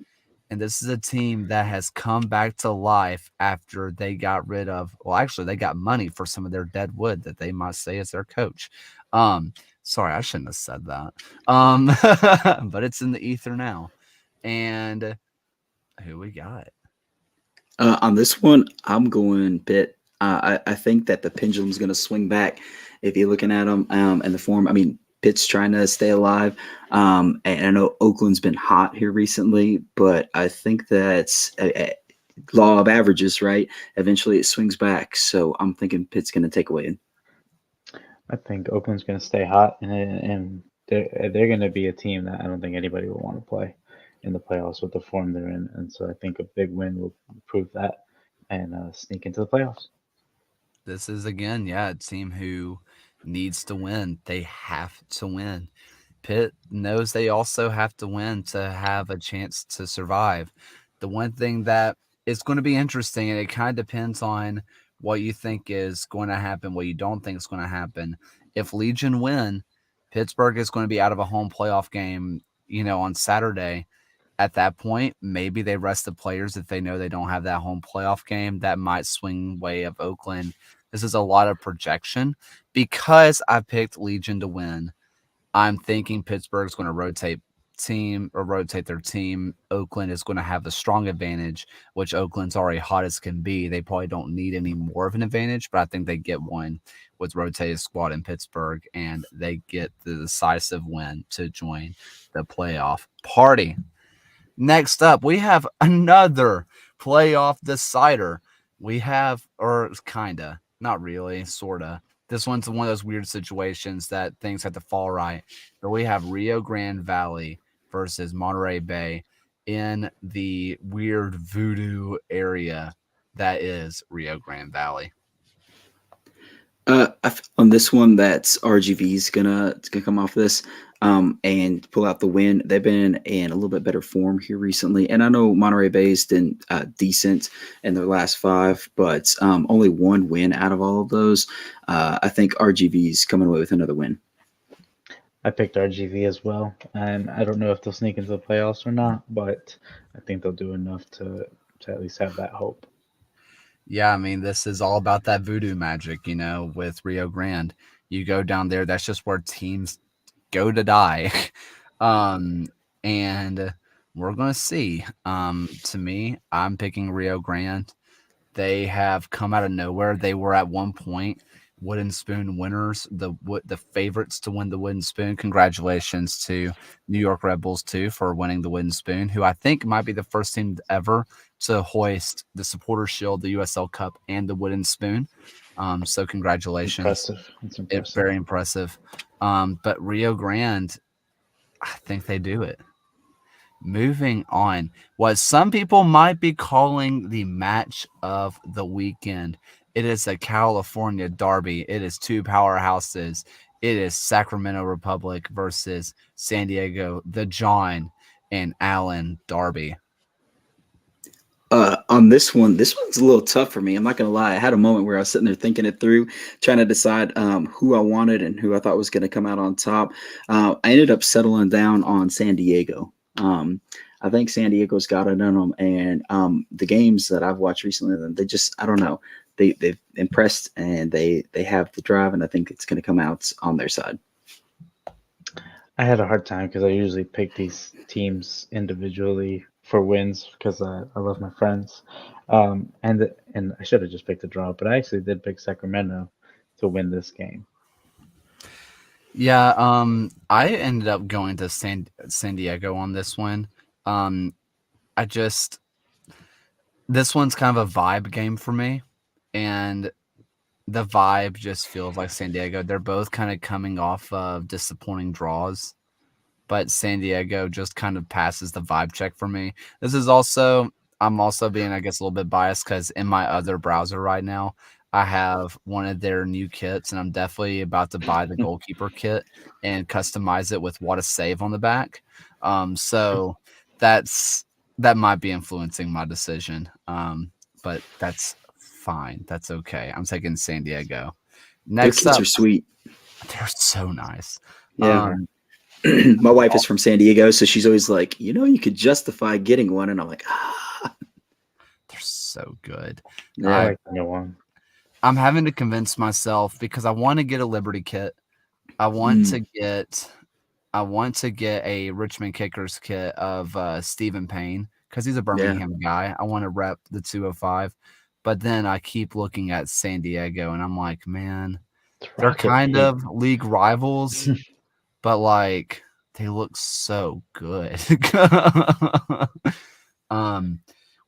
S1: And this is a team that has come back to life after they got rid of, well, actually, they got money for some of their dead wood that they might say is their coach. Sorry, I shouldn't have said that. But it's in the ether now. And who we got?
S3: On this one, I'm going Pitt. I think that the pendulum's going to swing back. If you're looking at them and the form, I mean, Pitt's trying to stay alive. And I know Oakland's been hot here recently, but I think that's a law of averages, right? Eventually it swings back. So I'm thinking Pitt's going to take away.
S2: I think Oakland's going to stay hot, and they're going to be a team that I don't think anybody will want to play in the playoffs with the form they're in. And so I think a big win will prove that and sneak into the playoffs.
S1: This is, again, a team who needs to win. They have to win. Pitt knows they also have to win to have a chance to survive. The one thing that is going to be interesting, and it kind of depends on what you think is going to happen, what you don't think is going to happen. If Legion win, Pittsburgh is going to be out of a home playoff game, on Saturday. At that point, maybe they rest the players if they know they don't have that home playoff game. That might swing way of Oakland. This is a lot of projection. Because I picked Legion to win, I'm thinking Pittsburgh's going to rotate their team. Oakland is going to have the strong advantage, which Oakland's already hot as can be. They probably don't need any more of an advantage, but I think they get one with rotated squad in Pittsburgh, and they get the decisive win to join the playoff party. Next up, we have another playoff decider. We have, or kinda, not really, sorta. This one's one of those weird situations that things have to fall right. But we have Rio Grande Valley versus Monterey Bay in the weird voodoo area that is Rio Grande Valley.
S3: On this one, that's RGV's gonna come off this and pull out the win. They've been in a little bit better form here recently, and I know Monterey Bay's been decent in their last 5, but only one win out of all of those. I think RGV's coming away with another win.
S2: I picked RGV as well, and I don't know if they'll sneak into the playoffs or not, but I think they'll do enough to at least have that hope.
S1: Yeah, I mean, this is all about that voodoo magic, with Rio Grande. You go down there, that's just where teams go to die. And we're going to see. To me, I'm picking Rio Grande. They have come out of nowhere. They were at one point Wooden Spoon winners, the favorites to win the Wooden Spoon. Congratulations to New York Red Bulls, too, for winning the Wooden Spoon, who I think might be the first team ever to hoist the Supporters Shield, the USL Cup, and the Wooden Spoon. So congratulations.
S2: It's impressive.
S1: It's very impressive. But Rio Grande, I think they do it. Moving on, what some people might be calling the match of the weekend. It is a California derby. It is two powerhouses. It is Sacramento Republic versus San Diego, the John and Allen derby.
S3: On this one's a little tough for me. I'm not going to lie. I had a moment where I was sitting there thinking it through, trying to decide who I wanted and who I thought was going to come out on top. I ended up settling down on San Diego. I think San Diego's got it in them, and the games that I've watched recently, they just, I don't know, they've impressed, and they have the drive, and I think it's going to come out on their side.
S2: I had a hard time because I usually pick these teams individually for wins because I love my friends. And I should have just picked a draw, but I actually did pick Sacramento to win this game.
S1: Yeah, I ended up going to San Diego on this one. I just this one's kind of a vibe game for me, and the vibe just feels like San Diego. They're both kind of coming off of disappointing draws, but San Diego just kind of passes the vibe check for me. This is also I'm also being, I guess, a little bit biased because in my other browser right now, I have one of their new kits, and I'm definitely about to buy the goalkeeper kit and customize it with what a save on the back. So that might be influencing my decision. But that's fine. That's okay. I'm taking San Diego.
S3: Their
S1: Next
S3: kids
S1: up,
S3: are sweet.
S1: they're so nice.
S3: Yeah.
S1: Um,
S3: My wife is from San Diego, so she's always like, you could justify getting one, and I'm like,
S1: they're so good.
S2: I
S3: yeah.
S2: like the new one.
S1: I'm having to convince myself because I want to get a Liberty kit. I want to get a Richmond Kickers kit of Stephen Payne because he's a Birmingham guy. I want to rep the 205, but then I keep looking at San Diego and I'm like, man, they're
S2: Rocket
S1: kind
S2: League.
S1: of league rivals, but like they look so good.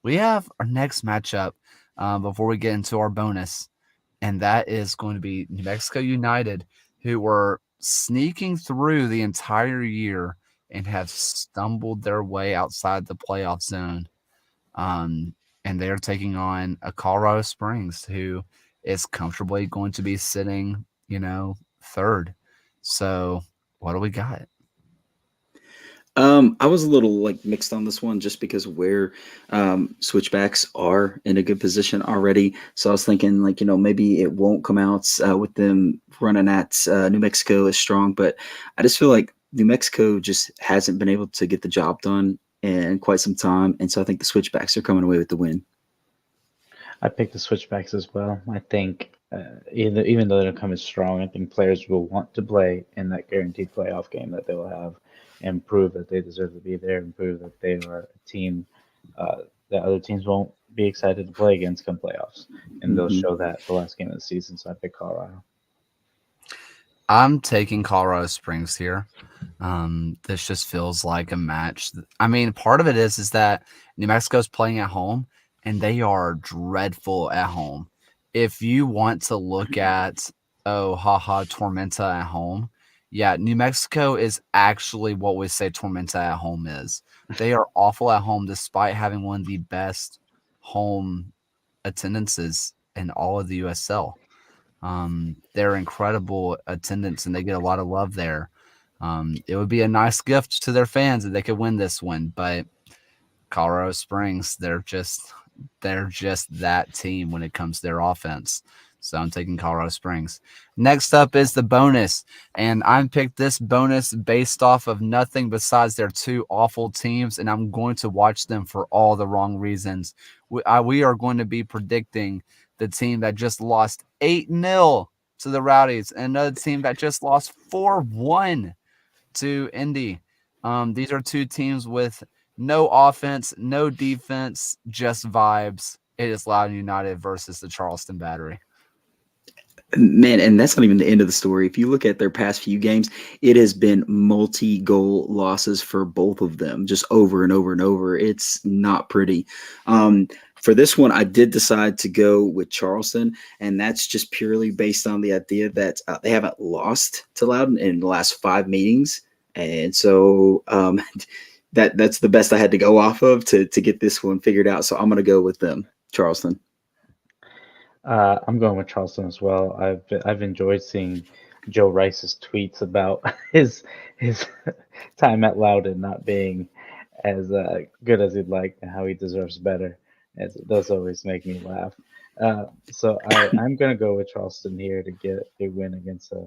S1: We have our next matchup before we get into our bonus, and that is going to be New Mexico United, who were sneaking through the entire year and have stumbled their way outside the playoff zone. And they're taking on a Colorado Springs, who is comfortably going to be sitting, third. So what do we got?
S3: I was a little like mixed on this one just because of where switchbacks are in a good position already. So I was thinking like, maybe it won't come out with them running at New Mexico as strong, but I just feel like New Mexico just hasn't been able to get the job done in quite some time. And so I think the switchbacks are coming away with the win.
S2: I picked the switchbacks as well. I think even though they're coming strong, I think players will want to play in that guaranteed playoff game that they will have and prove that they deserve to be there and prove that they are a team that other teams won't be excited to play against come playoffs. And they'll show that the last game of the season. So I picked Colorado.
S1: I'm taking Colorado Springs here. This just feels like a match. I mean, part of it is that New Mexico's playing at home, and they are dreadful at home. If you want to look at, Tormenta at home, yeah, New Mexico is actually what we say Tormenta at home is. They are awful at home despite having one of the best home attendances in all of the USL. They're incredible attendance, and they get a lot of love there. It would be a nice gift to their fans if they could win this one, but Colorado Springs, they're just that team when it comes to their offense. So I'm taking Colorado Springs. Next up is the bonus, and I picked this bonus based off of nothing besides their two awful teams, and I'm going to watch them for all the wrong reasons. We are going to be predicting the team that just lost 8-0 to the Rowdies, and another team that just lost 4-1 to Indy. These are two teams with no offense, no defense, just vibes. It is Loudoun United versus the Charleston Battery.
S3: Man, and that's not even the end of the story. If you look at their past few games, it has been multi-goal losses for both of them, just over and over and over. It's not pretty. For this one, I did decide to go with Charleston, and that's just purely based on the idea that they haven't lost to Loudoun in the last 5 meetings, and so that's the best I had to go off of to get this one figured out. So I'm going to go with them, Charleston.
S2: I'm going with Charleston as well. I've enjoyed seeing Joe Rice's tweets about his time at Loudoun not being as good as he'd like and how he deserves better. Those always make me laugh. So I'm going to go with Charleston here to get a win against a.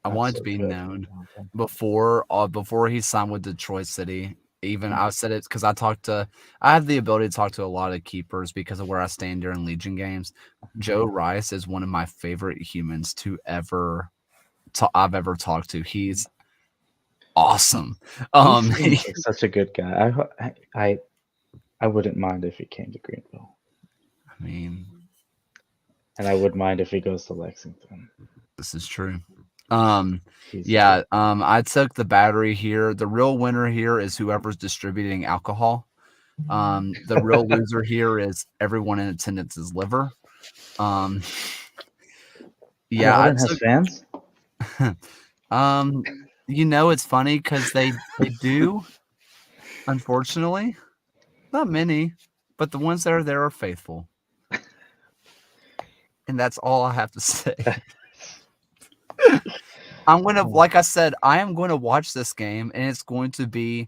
S1: I want it to be known before he signed with Detroit City. Even I said it because I have the ability to talk to a lot of keepers because of where I stand during Legion games. Joe Rice is one of my favorite humans to I've ever talked to. He's awesome.
S2: He seems like such a good guy. I wouldn't mind if he came to Greenville,
S1: I mean,
S2: and I would mind if he goes to Lexington.
S1: this is true.
S2: He's
S1: Yeah, I took the battery here. The real winner here is whoever's distributing alcohol. The real loser here is everyone in attendance's liver. Yeah, I
S2: Rawdon has fans.
S1: took. It's funny because they do. Unfortunately, not many, but the ones that are there are faithful, and that's all I have to say. Like I said, I am going to watch this game, and it's going to be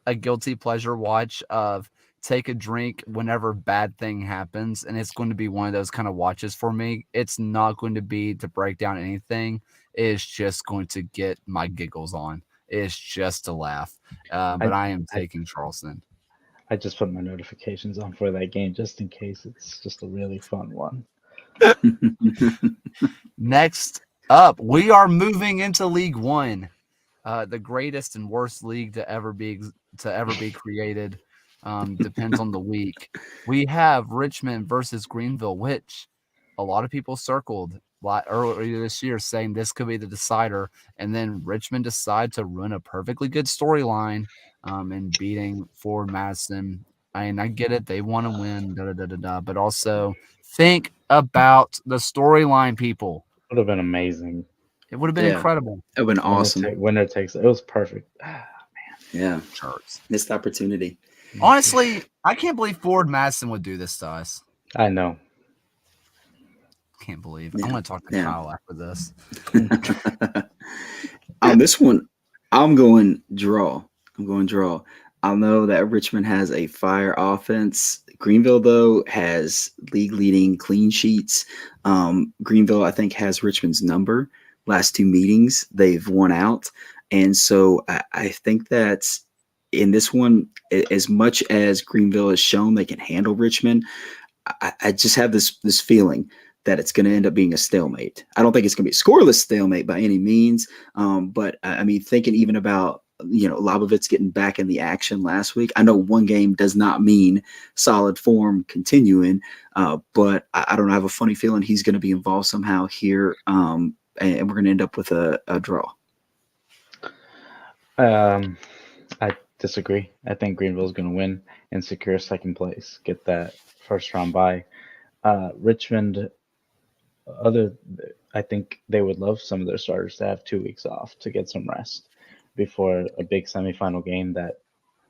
S1: a guilty pleasure watch of take a drink whenever bad thing happens, and it's going to be one of those kind of watches for me. It's not going to be to break down anything. It's just going to get my giggles on. It's just to laugh. But I am taking Charleston.
S2: I just put my notifications on for that game just in case it's just a really fun one.
S1: Next up, we are moving into League One, the greatest and worst league to ever be created. Depends on the week. We have Richmond versus Greenville, which a lot of people circled earlier this year, saying this could be the decider, and then Richmond decided to run a perfectly good storyline in beating Ford Madison. I get it; they want to win, but also think about the storyline, people.
S2: Would have been amazing.
S1: It would have been incredible.
S3: It would have been awesome.
S2: Winner takes it. It was perfect.
S3: Yeah.
S1: Charts.
S3: Missed opportunity.
S1: Honestly, I can't believe Ford Madison would do this to us.
S2: I know.
S1: Can't believe it. I'm going to talk to Kyle after this.
S3: On this one, I'm going draw. I know that Richmond has a fire offense. Greenville, though, has league-leading clean sheets. Greenville, I think, has Richmond's number. Last two meetings, they've won out. And so I think that in this one, as much as Greenville has shown they can handle Richmond, I just have this feeling that it's going to end up being a stalemate. I don't think it's going to be a scoreless stalemate by any means. But I mean, thinking even about Lobovitz getting back in the action last week. I know one game does not mean solid form continuing, but I don't know. I have a funny feeling he's going to be involved somehow here, and we're going to end up with a draw.
S2: I disagree. I think Greenville's going to win and secure second place, get that first round bye. Richmond, I think they would love some of their starters to have 2 weeks off to get some rest before a big semifinal game that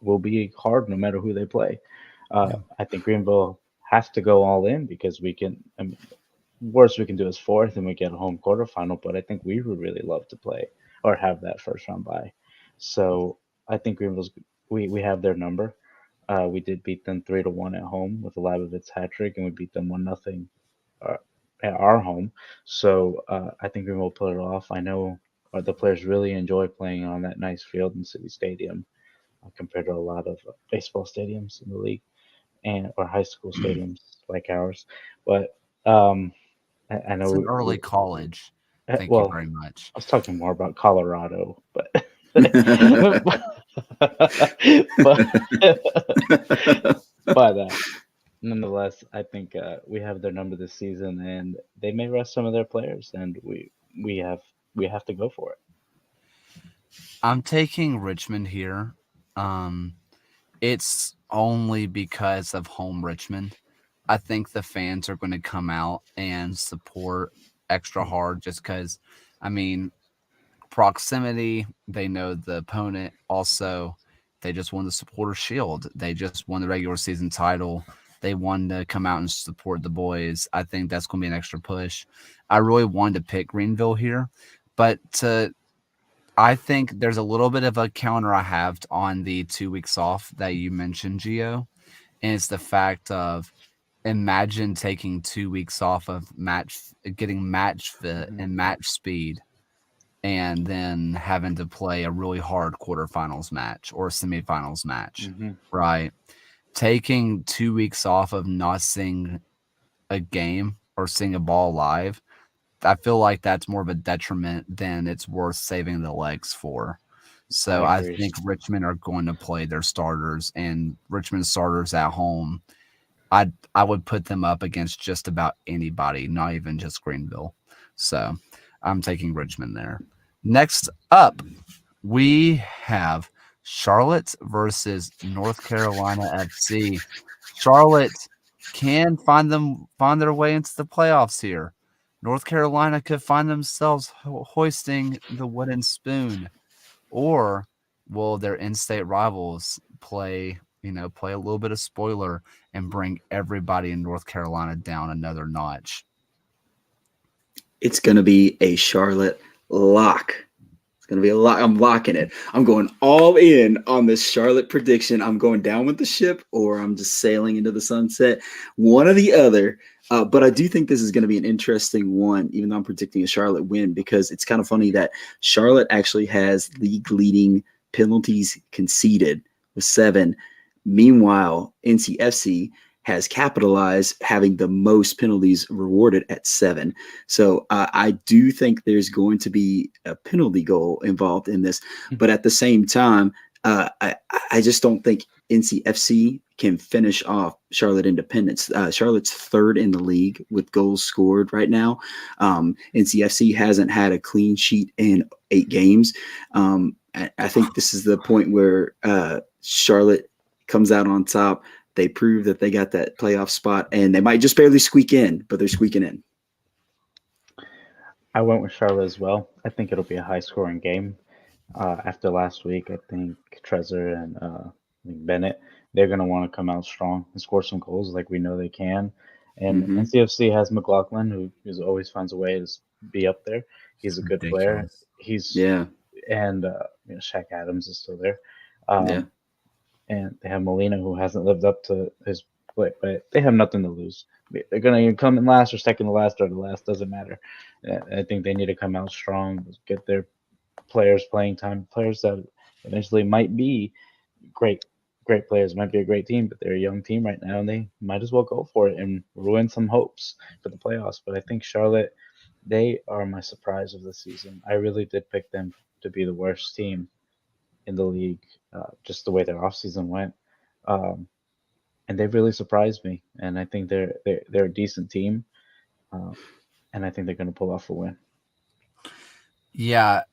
S2: will be hard no matter who they play. I think Greenville has to go all in because worst we can do is fourth and we get a home quarterfinal, but I think we would really love to play or have that first round bye. So I think Greenville's we have their number. We did beat them 3-1 at home with a Labovitz hat trick, and we beat them 1-0 at our home. So I think Greenville will pull it off. I know the players really enjoy playing on that nice field in City Stadium compared to a lot of baseball stadiums in the league or high school stadiums like ours. But I know
S1: it's an early college. Thank you very much.
S2: I was talking more about Colorado, but but nonetheless, I think we have their number this season, and they may rest some of their players, and we have to go for it.
S1: I'm taking Richmond here. It's only because of home Richmond. I think the fans are going to come out and support extra hard just because, I mean, proximity, they know the opponent. Also, they just won the Supporter Shield. They just won the regular season title. They wanted to come out and support the boys. I think that's going to be an extra push. I really wanted to pick Greenville here, but I think there's a little bit of a counter I have on the 2 weeks off that you mentioned, Gio, and it's the fact of imagine taking 2 weeks off of getting match fit and match speed, and then having to play a really hard quarterfinals match or semifinals match, right? Taking 2 weeks off of not seeing a game or seeing a ball live, I feel like that's more of a detriment than it's worth saving the legs for. So
S2: I
S1: I
S2: agree.
S1: think Richmond are going to play their starters, and Richmond starters at home. I would put them up against just about anybody, not even just Greenville. So I'm taking Richmond there. Next up, we have Charlotte versus North Carolina FC. Charlotte can find their way into the playoffs here. North Carolina could find themselves hoisting the wooden spoon, or will their in-state rivals play a little bit of spoiler and bring everybody in North Carolina down another notch?
S3: It's going to be a Charlotte lock. It's going to be a lock. I'm locking it. I'm going all in on this Charlotte prediction. I'm going down with the ship, or I'm just sailing into the sunset. One or the other. But I do think this is going to be an interesting one, even though I'm predicting a Charlotte win, because it's kind of funny that Charlotte actually has league leading penalties conceded with 7. Meanwhile, NCFC has capitalized, having the most penalties rewarded at 7. So I do think there's going to be a penalty goal involved in this. But at the same time, I just don't think NCFC can finish off Charlotte Independence. Charlotte's 3rd in the league with goals scored right now. NCFC hasn't had a clean sheet in 8 games. I think this is the point where Charlotte comes out on top. They prove that they got that playoff spot, and they might just barely squeak in, but they're squeaking in.
S2: I went with Charlotte as well. I think it'll be a high-scoring game. After last week, I think Trezor and I think Bennett, they're going to want to come out strong and score some goals like we know they can. And NCFC has McLaughlin, who always finds a way to be up there. He's a good player. And Shaq Adams is still there. And they have Molina, who hasn't lived up to his play, but they have nothing to lose. They're going to come in last or second to last or the last, doesn't matter. I think they need to come out strong, get their players playing time, players that eventually might be great players, might be a great team, but they're a young team right now, and they might as well go for it and ruin some hopes for the playoffs. But I think Charlotte, they are my surprise of the season. I really did pick them to be the worst team in the league, just the way their offseason went. And they've really surprised me. And I think they're a decent team. And I think they're going to pull off a win.
S1: Yeah.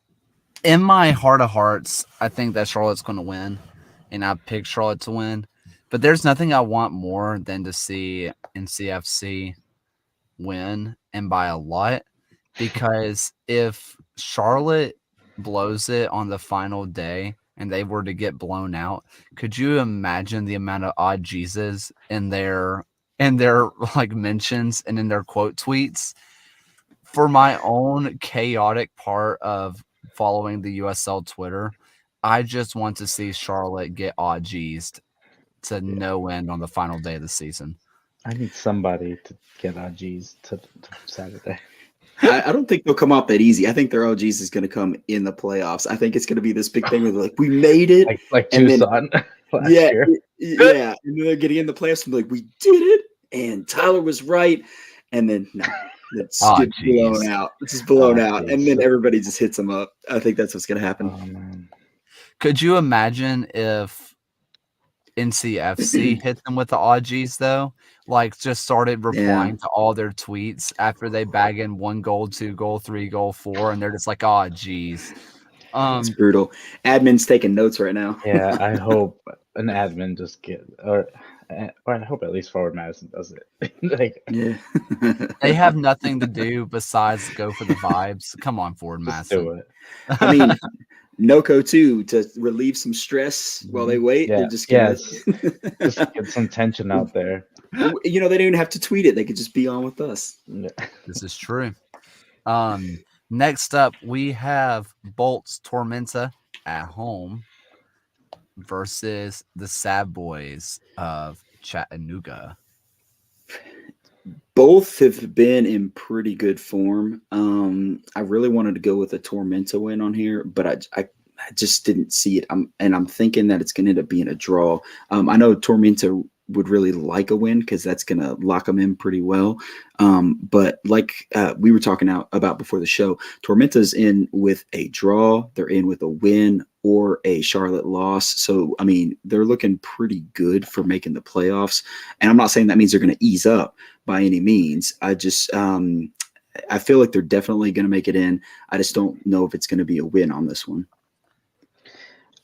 S1: In my heart of hearts, I think that Charlotte's going to win. And I picked Charlotte to win. But there's nothing I want more than to see NCFC win, and by a lot. Because if Charlotte blows it on the final day and they were to get blown out, could you imagine the amount of odd Jesus in their like mentions and in their quote tweets? For my own chaotic part of following the USL Twitter, I just want to see Charlotte get odd G'd to no end on the final day of the season.
S2: I need somebody to get odd G's to Saturday.
S3: I don't think they'll come off that easy. I think their OGs is going to come in the playoffs. I think it's going to be this big thing where they're like, we made it.
S2: Like Tucson last year.
S3: Yeah. And then they're getting in the playoffs and be like, we did it. And Tyler was right. And then, no, let's get blown out. This is blown out. And then everybody just hits them up. I think that's what's going to happen.
S2: Oh, man.
S1: Could you imagine if NCFC hit them with the odd G's, though? Like, just started replying to all their tweets after they bag in 1 goal, 2 goal, 3 goal, 4, and they're just like, oh, geez.
S3: It's brutal. Admin's taking notes right now.
S2: Yeah, I hope an admin just or I hope at least Forward Madison does it.
S1: They have nothing to do besides go for the vibes. Come on, Forward Madison.
S2: Do it.
S3: I mean, Noco too, to relieve some stress while they wait.
S2: Yeah.
S3: Just
S2: get some tension out there.
S3: They don't even have to tweet it. They could just be on with us.
S2: Yeah.
S1: This is true. Next up, we have Bolts Tormenta at home versus the Sad Boys of Chattanooga.
S3: Both have been in pretty good form. I really wanted to go with a Tormenta win on here, but I just didn't see it. I'm thinking that it's going to end up being a draw. I know Tormenta would really like a win because that's going to lock them in pretty well. But like we were talking about before the show, Tormenta's in with a draw. They're in with a win or a Charlotte loss. So, I mean, they're looking pretty good for making the playoffs. And I'm not saying that means they're going to ease up by any means. I feel like they're definitely going to make it in. I just don't know if it's going to be a win on this one.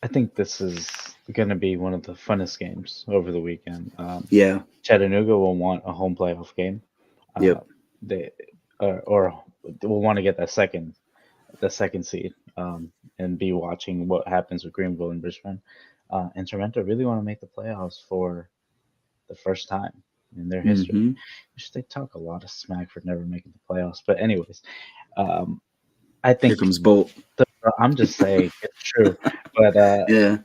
S2: I think this is going to be one of the funnest games over the weekend.
S3: Yeah.
S2: Chattanooga will want a home playoff game.
S3: Yep.
S2: They or will want to get the second seed, and be watching what happens with Greenville and Brisbane. And Toronto really want to make the playoffs for the first time in their history.
S3: Mm-hmm.
S2: Which they talk a lot of smack for never making the playoffs. But anyways, I think
S3: Here comes Bolt.
S2: I'm just saying it's true. But
S3: Yeah.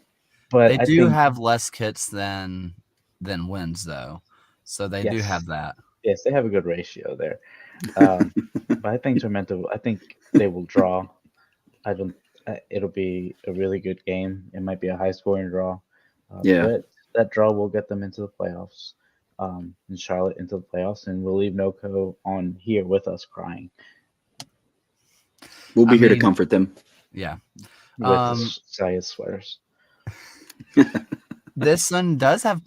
S2: but
S1: They
S2: I
S1: do
S2: think
S1: have less kits than wins, though, so they do
S2: yes,
S1: have that.
S2: yes, they have a good ratio there. But I think Toronto. I think they will draw. I don't. It'll be a really good game. It might be a high scoring draw.
S3: Yeah.
S2: But that draw will get them into the playoffs. And Charlotte into the playoffs, and we'll leave Noco on here with us crying
S3: We'll be here to comfort them.
S1: Yeah.
S2: with his Saya sweaters.
S1: This one does have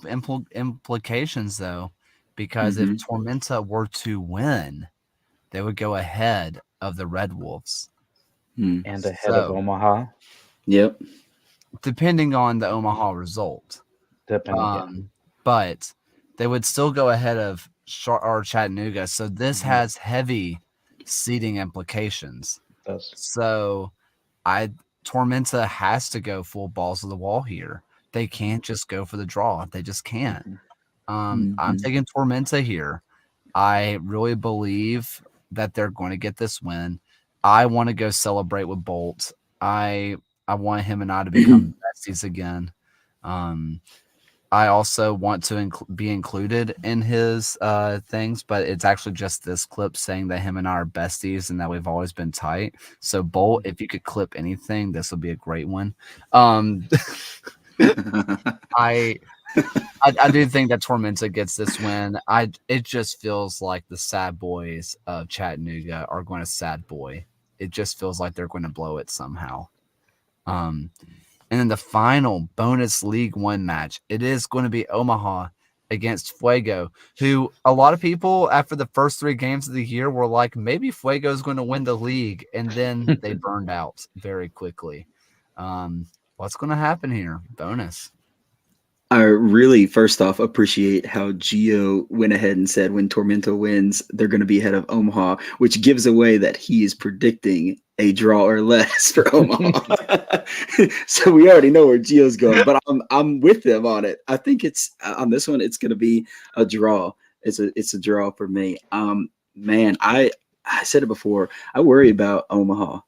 S1: implications, though, because if Tormenta were to win, they would go ahead of the Red Wolves.
S3: Mm.
S2: And ahead of Omaha.
S3: Yep.
S1: Depending on the Omaha result.
S2: Depending,
S1: but they would still go ahead of Chattanooga. So this has heavy seeding implications.
S2: It does.
S1: So Tormenta has to go full balls to the wall here. They can't just go for the draw. They just can't. I'm taking Tormenta here. I really believe that they're going to get this win. I want to go celebrate with Bolt. I want him and I to become besties again. I also want to be included in his things, but it's actually just this clip saying that him and I are besties and that we've always been tight. So Bolt, if you could clip anything, this would be a great one. I do think that Tormenta gets this win. It just feels like the sad boys of Chattanooga are going to sad boy. It just feels like they're going to blow it somehow. And then the final bonus League One match, it is going to be Omaha against Fuego, who a lot of people after the first 3 games of the year were like, maybe Fuego is going to win the league, and then they burned out very quickly. What's going to happen here? Bonus.
S3: I really, first off, appreciate how Gio went ahead and said when Tormenta wins, they're going to be ahead of Omaha, which gives away that he is predicting a draw or less for Omaha. So we already know where Gio's going, but I'm with them on it. I think it's on this one, it's going to be a draw. It's a draw for me. Man, I said it before. I worry about Omaha.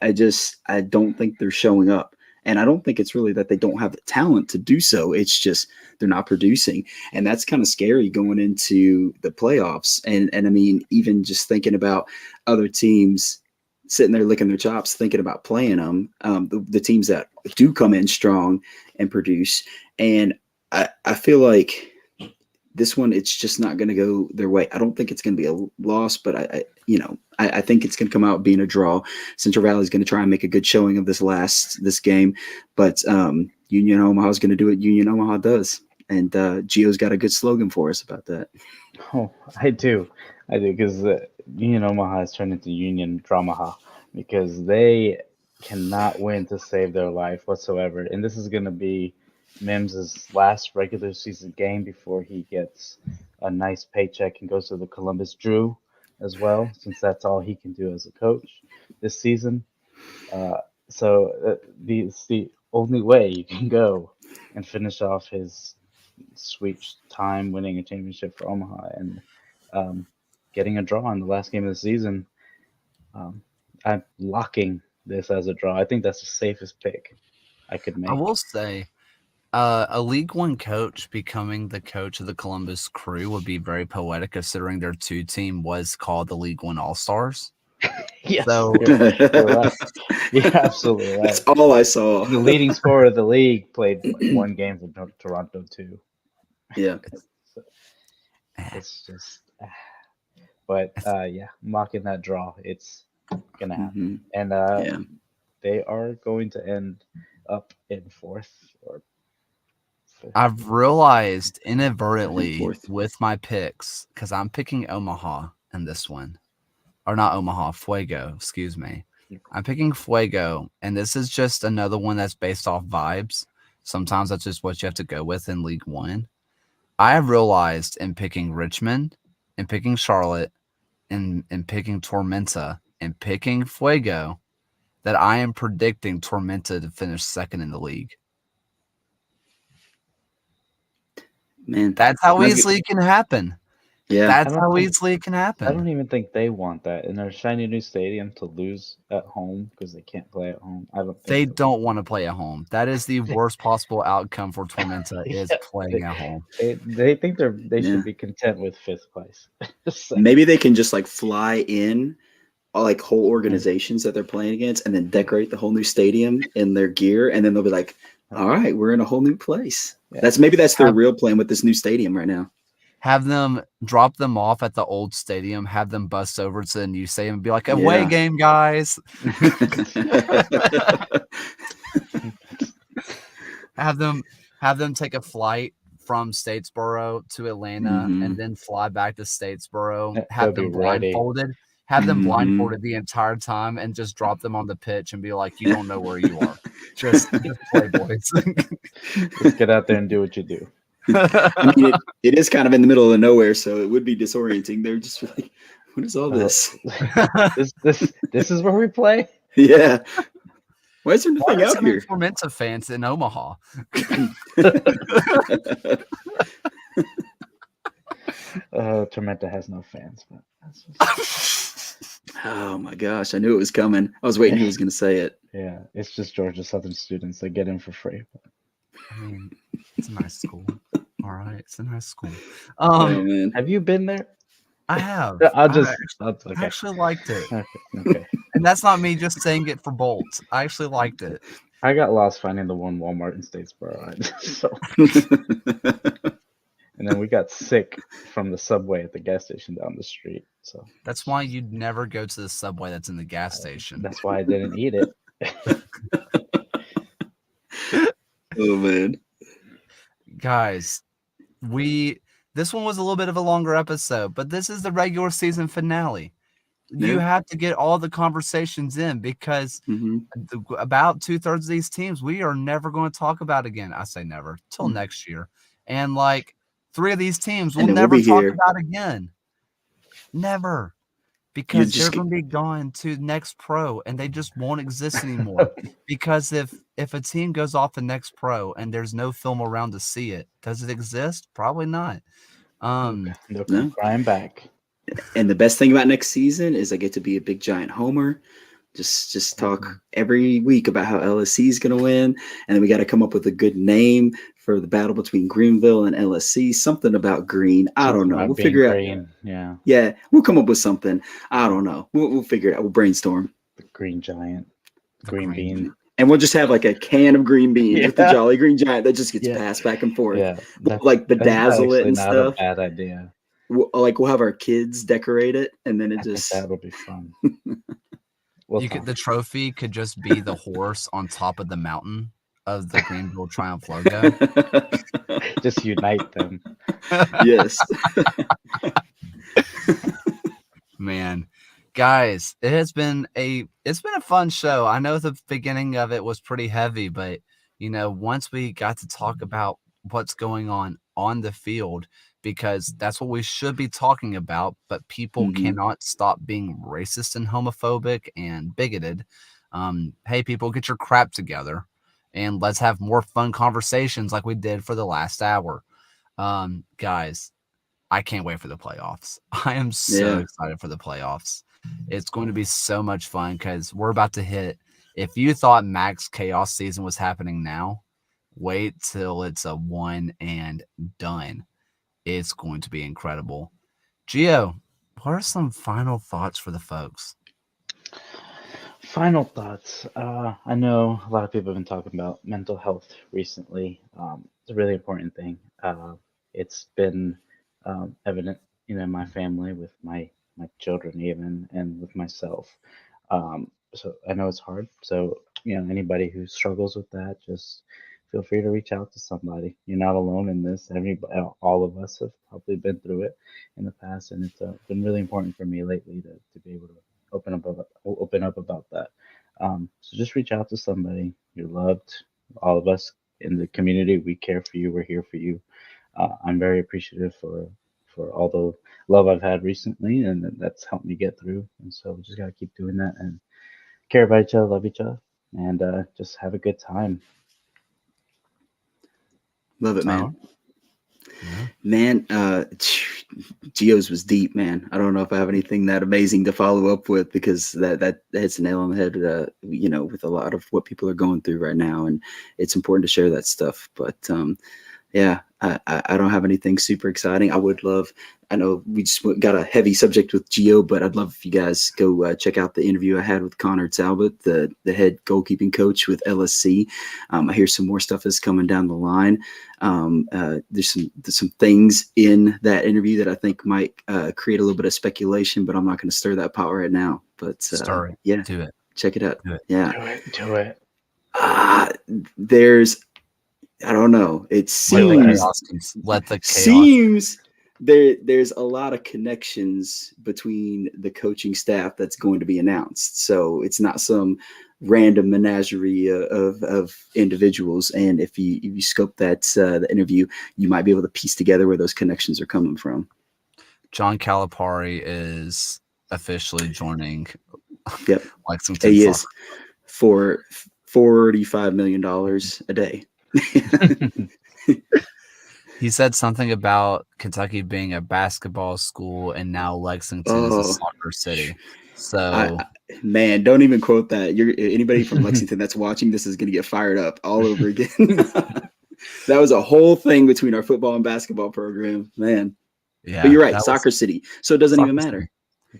S3: I don't think they're showing up. And I don't think it's really that they don't have the talent to do so. It's just they're not producing. And that's kind of scary going into the playoffs. And I mean, even just thinking about other teams sitting there licking their chops, thinking about playing them, the teams that do come in strong and produce. And I feel like this one, it's just not going to go their way. I don't think it's going to be a loss, but I think it's going to come out being a draw. Central Valley is going to try and make a good showing of this game, but Union Omaha is going to do what Union Omaha does, and Gio's got a good slogan for us about that.
S2: Oh, I do, because Union Omaha has turned into Union Dramaha because they cannot win to save their life whatsoever, and this is going to be Mims's last regular season game before he gets a nice paycheck and goes to the Columbus Drew as well, since that's all he can do as a coach this season. So it's the only way you can go and finish off his sweet time winning a championship for Omaha and getting a draw in the last game of the season. I'm locking this as a draw. I think that's the safest pick I could make.
S1: I will say, a League One coach becoming the coach of the Columbus Crew would be very poetic, considering their 2 team was called the League One All Stars.
S2: Yes,
S1: So
S2: you're right. You're absolutely right.
S3: That's all I saw.
S2: The leading scorer of the league played 1 game for Toronto too.
S3: Yeah.
S2: It's just, but yeah, I'm mocking that draw. It's gonna happen, and they are going to end up in fourth or fifth.
S1: I've realized
S3: I think
S1: inadvertently
S3: fourth.
S1: with my picks, because I'm picking Omaha in this one. Or not Omaha, Fuego, excuse me. I'm picking Fuego, and this is just another one that's based off vibes. Sometimes that's just what you have to go with in League One. I have realized in picking Richmond, and picking Charlotte, and picking Tormenta, and picking Fuego, that I am predicting Tormenta to finish second in the league.
S3: Man,
S1: That's how
S3: mine's
S1: easily it can happen.
S3: yeah.
S1: That's
S2: I don't
S1: how
S2: think-
S1: easily it can
S2: I don't
S1: happen.
S2: even think they want that in their shiny new stadium to lose at home because they can't play at home. I don't think
S1: They don't want to play at home. That is the worst possible outcome for Tormenta is
S2: Yeah,
S1: playing at home.
S2: they think they
S3: Yeah.
S2: should be content with fifth place. So,
S3: Maybe they can just like fly in like whole organizations that they're playing against and then decorate the whole new stadium in their gear, and then they'll be like, all right, we're in a whole new place.
S2: Yeah.
S3: That's their real plan with this new stadium right now.
S1: Have them drop them off at the old stadium, have them bus over to the new stadium and be like, away
S3: Yeah.
S1: game, guys. Have them take a flight from Statesboro to Atlanta
S3: Mhm.
S1: and then fly back to Statesboro,
S2: They'll
S1: have
S2: be
S1: them
S2: ready.
S1: blindfolded, have them
S3: Mhm.
S1: blindfolded the entire time and just drop them on the pitch and be like, you don't know where you are. Just play, boys.
S2: Just get out there and do what you do.
S3: I mean, it is kind of in the middle of nowhere, so it would be disorienting. They're just like, what is all this?
S2: This is where we play.
S3: Yeah. Why is there
S1: Why
S3: nothing
S1: are
S3: out
S1: so many
S3: here?
S1: Tormenta fans in Omaha?
S2: Tormenta has no fans, but that's just,
S3: Oh my gosh, I knew it was coming. I was waiting who was going to say it.
S2: yeah, it's just Georgia Southern students that get in for free.
S1: I mean, it's a nice school. All right, it's a nice school.
S3: Oh man.
S2: Have you been there?
S1: I have.
S2: I'll
S1: I
S2: okay.
S1: actually liked it,
S2: Okay.
S1: and that's not me just saying it for Bolt. I actually liked it.
S2: I got lost finding the one Walmart in Statesboro, so and then we got sick from the subway at the gas station down the street. So
S1: That's why you'd never go to the Subway that's in the gas station.
S2: that's why I didn't eat it.
S3: Oh man.
S1: Guys, this one was a little bit of a longer episode, but this is the regular season finale. You
S3: Yeah.
S1: have to get all the conversations in because
S3: Mhm.
S1: about 2/3 of these teams we are never going to talk about again. I say never till next year, and like 3 of these teams we'll
S3: And then we'll
S1: never
S3: be
S1: talk
S3: here.
S1: about again. Never. Because
S3: just
S1: they're going to be gone to next pro and they just won't exist anymore. Because if a team goes off the next pro and there's no film around to see it, does it exist? Probably not.
S2: They'll come
S3: No.
S2: crying back.
S3: And the best thing about next season is I get to be a big giant homer. Just talk every week about how LSC is going to win, and then we got to come up with a good name for the battle between Greenville and LSC. Something about green. I don't know. We'll figure out.
S2: Yeah,
S3: Yeah, we'll come up with something. I don't know. We'll figure it out. We'll brainstorm,
S2: the green giant,
S1: The
S2: green
S1: green
S2: bean.
S3: and we'll just have like a can of green beans with the
S2: Yeah.
S3: Jolly Green Giant that just gets
S2: Yeah.
S3: passed back and forth.
S2: Yeah,
S3: We'll, like bedazzle it and
S2: not
S3: stuff.
S2: a bad idea.
S3: We'll have our kids decorate it, and then it
S2: I think
S3: just
S2: that would be fun.
S1: The trophy could just be the horse on top of the mountain of the Greenville Triumph logo.
S2: just unite them.
S3: Yes.
S1: Man, guys, it's been a fun show. I know the beginning of it was pretty heavy, but once we got to talk about what's going on the field, because that's what we should be talking about, but people cannot stop being racist and homophobic and bigoted. Hey, people, get your crap together and let's have more fun conversations like we did for the last hour. Guys, I can't wait for the playoffs. I am so excited for the playoffs. It's going to be so much fun because we're about to hit. If you thought Max Chaos season was happening now, wait till it's a one and done. It's going to be incredible. Gio, what are some final thoughts for the folks?
S2: Final thoughts. I know a lot of people have been talking about mental health recently. It's a really important thing. It's been evident, in my family with my children even, and with myself. So I know it's hard. So anybody who struggles with that, just feel free to reach out to somebody. You're not alone in this. All of us have probably been through it in the past, and it's been really important for me lately to be able to open up about that. So just reach out to somebody. You're loved. All of us in the community, we care for you. We're here for you. I'm very appreciative for all the love I've had recently, and that's helped me get through. And so we just gotta keep doing that and care about each other, love each other, and just have a good time.
S3: Love it, man.
S1: Yeah.
S3: Man, Geo's was deep, man. I don't know if I have anything that amazing to follow up with, because that hits the nail on the head, with a lot of what people are going through right now, and it's important to share that stuff. But yeah, I don't have anything super exciting. I know we just got a heavy subject with Geo, but I'd love if you guys go check out the interview I had with Connor Talbot, the head goalkeeping coach with LSC. I hear some more stuff is coming down the line. There's some things in that interview that I think might create a little bit of speculation, but I'm not going to stir that pot right now. But yeah,
S1: do it.
S3: Check it out.
S1: Do it.
S3: Yeah,
S2: Do it.
S3: There's, I don't know. It
S1: Let the chaos.
S3: Seems there's a lot of connections between the coaching staff that's going to be announced. So it's not some random menagerie of individuals. And if you scope that the interview, you might be able to piece together where those connections are coming from.
S1: John Calipari is officially joining.
S3: Yep,
S1: Lexington.
S3: He is for $45 million a day.
S1: He said something about Kentucky being a basketball school, and now Lexington is a soccer city. So,
S3: man, don't even quote that. Anybody from Lexington that's watching this is going to get fired up all over again. That was a whole thing between our football and basketball program, man. Yeah, but you're right, soccer city. So it doesn't even matter.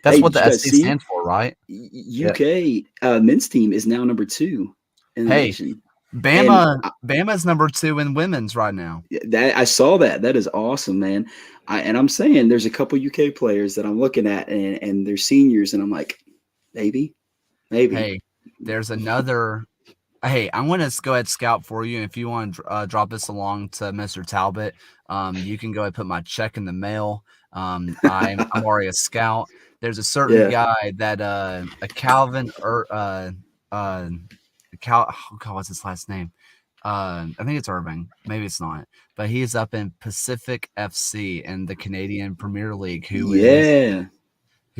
S1: That's what the SC stands for, right?
S3: UK men's team is now number 2 in the nation.
S1: Bama's number 2 in women's right now.
S3: That I saw that. That is awesome, man. I'm saying there's a couple UK players that I'm looking at, and they're seniors, and I'm like, maybe.
S1: Hey, there's another. Hey, I'm going to go ahead and scout for you. If you want to drop this along to Mr. Talbot, you can go ahead and put my check in the mail. I'm already a scout. There's a certain guy that a Calvin what's his last name? I think it's Irving. Maybe it's not. But he is up in Pacific FC in the Canadian Premier League. Who is
S3: I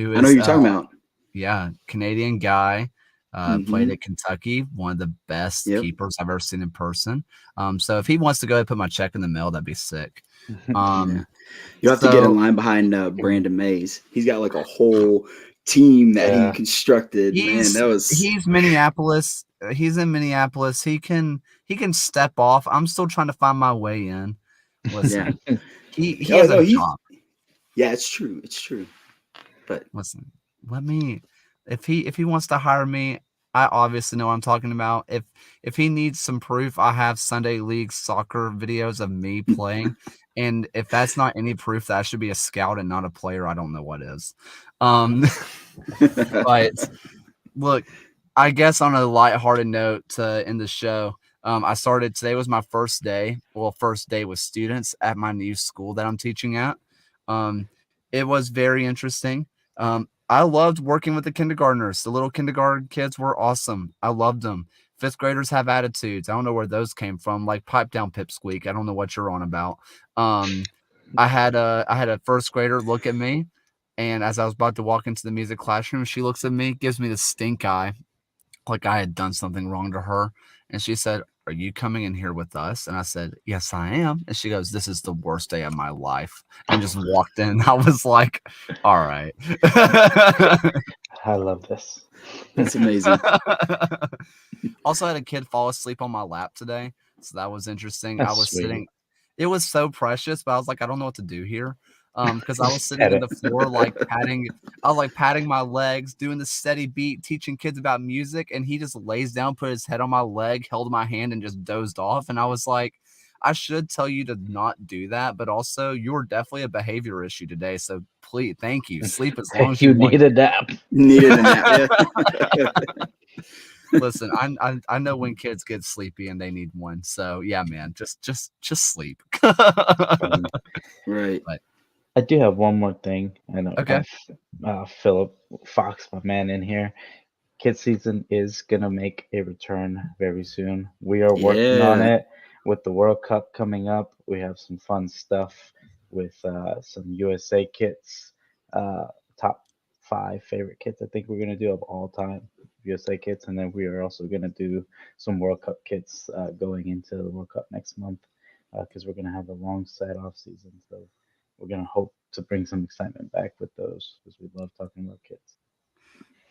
S3: know who you're talking about.
S1: Yeah, Canadian guy. Played at Kentucky, one of the best keepers I've ever seen in person. So if he wants to go ahead and put my check in the mail, that'd be sick.
S3: You have to get in line behind Brandon Mays. He's got like a whole team that he constructed. He's
S1: Minneapolis. He's in Minneapolis. He can step off. I'm still trying to find my way in. Listen, he has a job.
S3: Yeah, it's true. It's true. But
S1: listen, if he wants to hire me, I obviously know what I'm talking about. If he needs some proof, I have Sunday League soccer videos of me playing. And if that's not any proof that I should be a scout and not a player, I don't know what is. But look, I guess on a lighthearted note to end the show, today was my first day with students at my new school that I'm teaching at. It was very interesting. I loved working with the kindergartners. The little kindergarten kids were awesome. I loved them. 5th graders have attitudes. I don't know where those came from. Like pipe down, pipsqueak. I don't know what you're on about. I had a 1st grader look at me, and as I was about to walk into the music classroom, she looks at me, gives me the stink eye, like I had done something wrong to her. And she said, "Are you coming in here with us?" And I said, "Yes, I am." And she goes, "This is the worst day of my life." And just walked in. I was like, all right.
S2: I love this.
S3: That's amazing.
S1: Also had a kid fall asleep on my lap today. So that was interesting.
S2: That's
S1: I was
S2: sweet.
S1: sitting. It was so precious, but I was like, I don't know what to do here. Because I was sitting on the floor, patting my legs, doing the steady beat, teaching kids about music, and he just lays down, put his head on my leg, held my hand, and just dozed off. And I was like, I should tell you to not do that, but also you're definitely a behavior issue today. So please, thank you. Sleep as long as you want.
S2: Need a nap.
S3: Needed a nap. Yeah.
S1: Listen, I know when kids get sleepy and they need one. So yeah, man, just sleep.
S3: Right.
S1: But
S2: I do have one more thing. I know
S1: okay.
S2: Philip Fox, my man in here. Kid season is gonna make a return very soon. We are working on
S3: Yeah.
S2: it with the World Cup coming up. We have some fun stuff with some USA kits, top 5 favorite kits I think we're gonna do of all time USA kits, and then we are also gonna do some World Cup kits going into the World Cup next month because we're gonna have a long set off season. So we're gonna hope to bring some excitement back with those because we love talking about kits.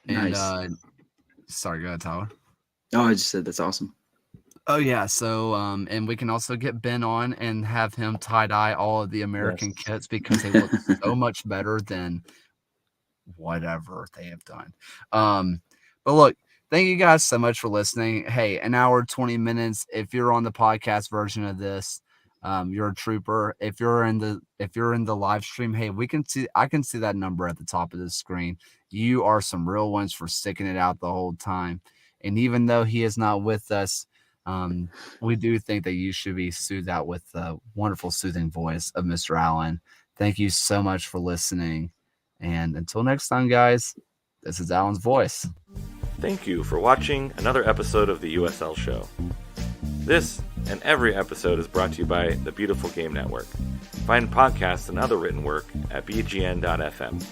S1: And
S3: Nice.
S1: sorry, go ahead, Tyler.
S3: Oh, I just said that's awesome.
S1: Oh yeah, so and we can also get Ben on and have him tie-dye all of the American
S2: Yes.
S1: kits because they look so much better than whatever they have done. But look, thank you guys so much for listening. Hey, an hour, 20 minutes. If you're on the podcast version of this, you're a trooper. If you're in the live stream, hey, I can see that number at the top of the screen. You are some real ones for sticking it out the whole time. And even though he is not with us, we do think that you should be soothed out with the wonderful soothing voice of Mr. Allen. Thank you so much for listening. And until next time, guys, this is Alan's voice.
S4: Thank you for watching another episode of the USL Show. This and every episode is brought to you by the Beautiful Game Network. Find podcasts and other written work at bgn.fm.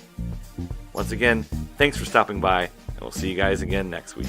S4: Once again, thanks for stopping by, and we'll see you guys again next week.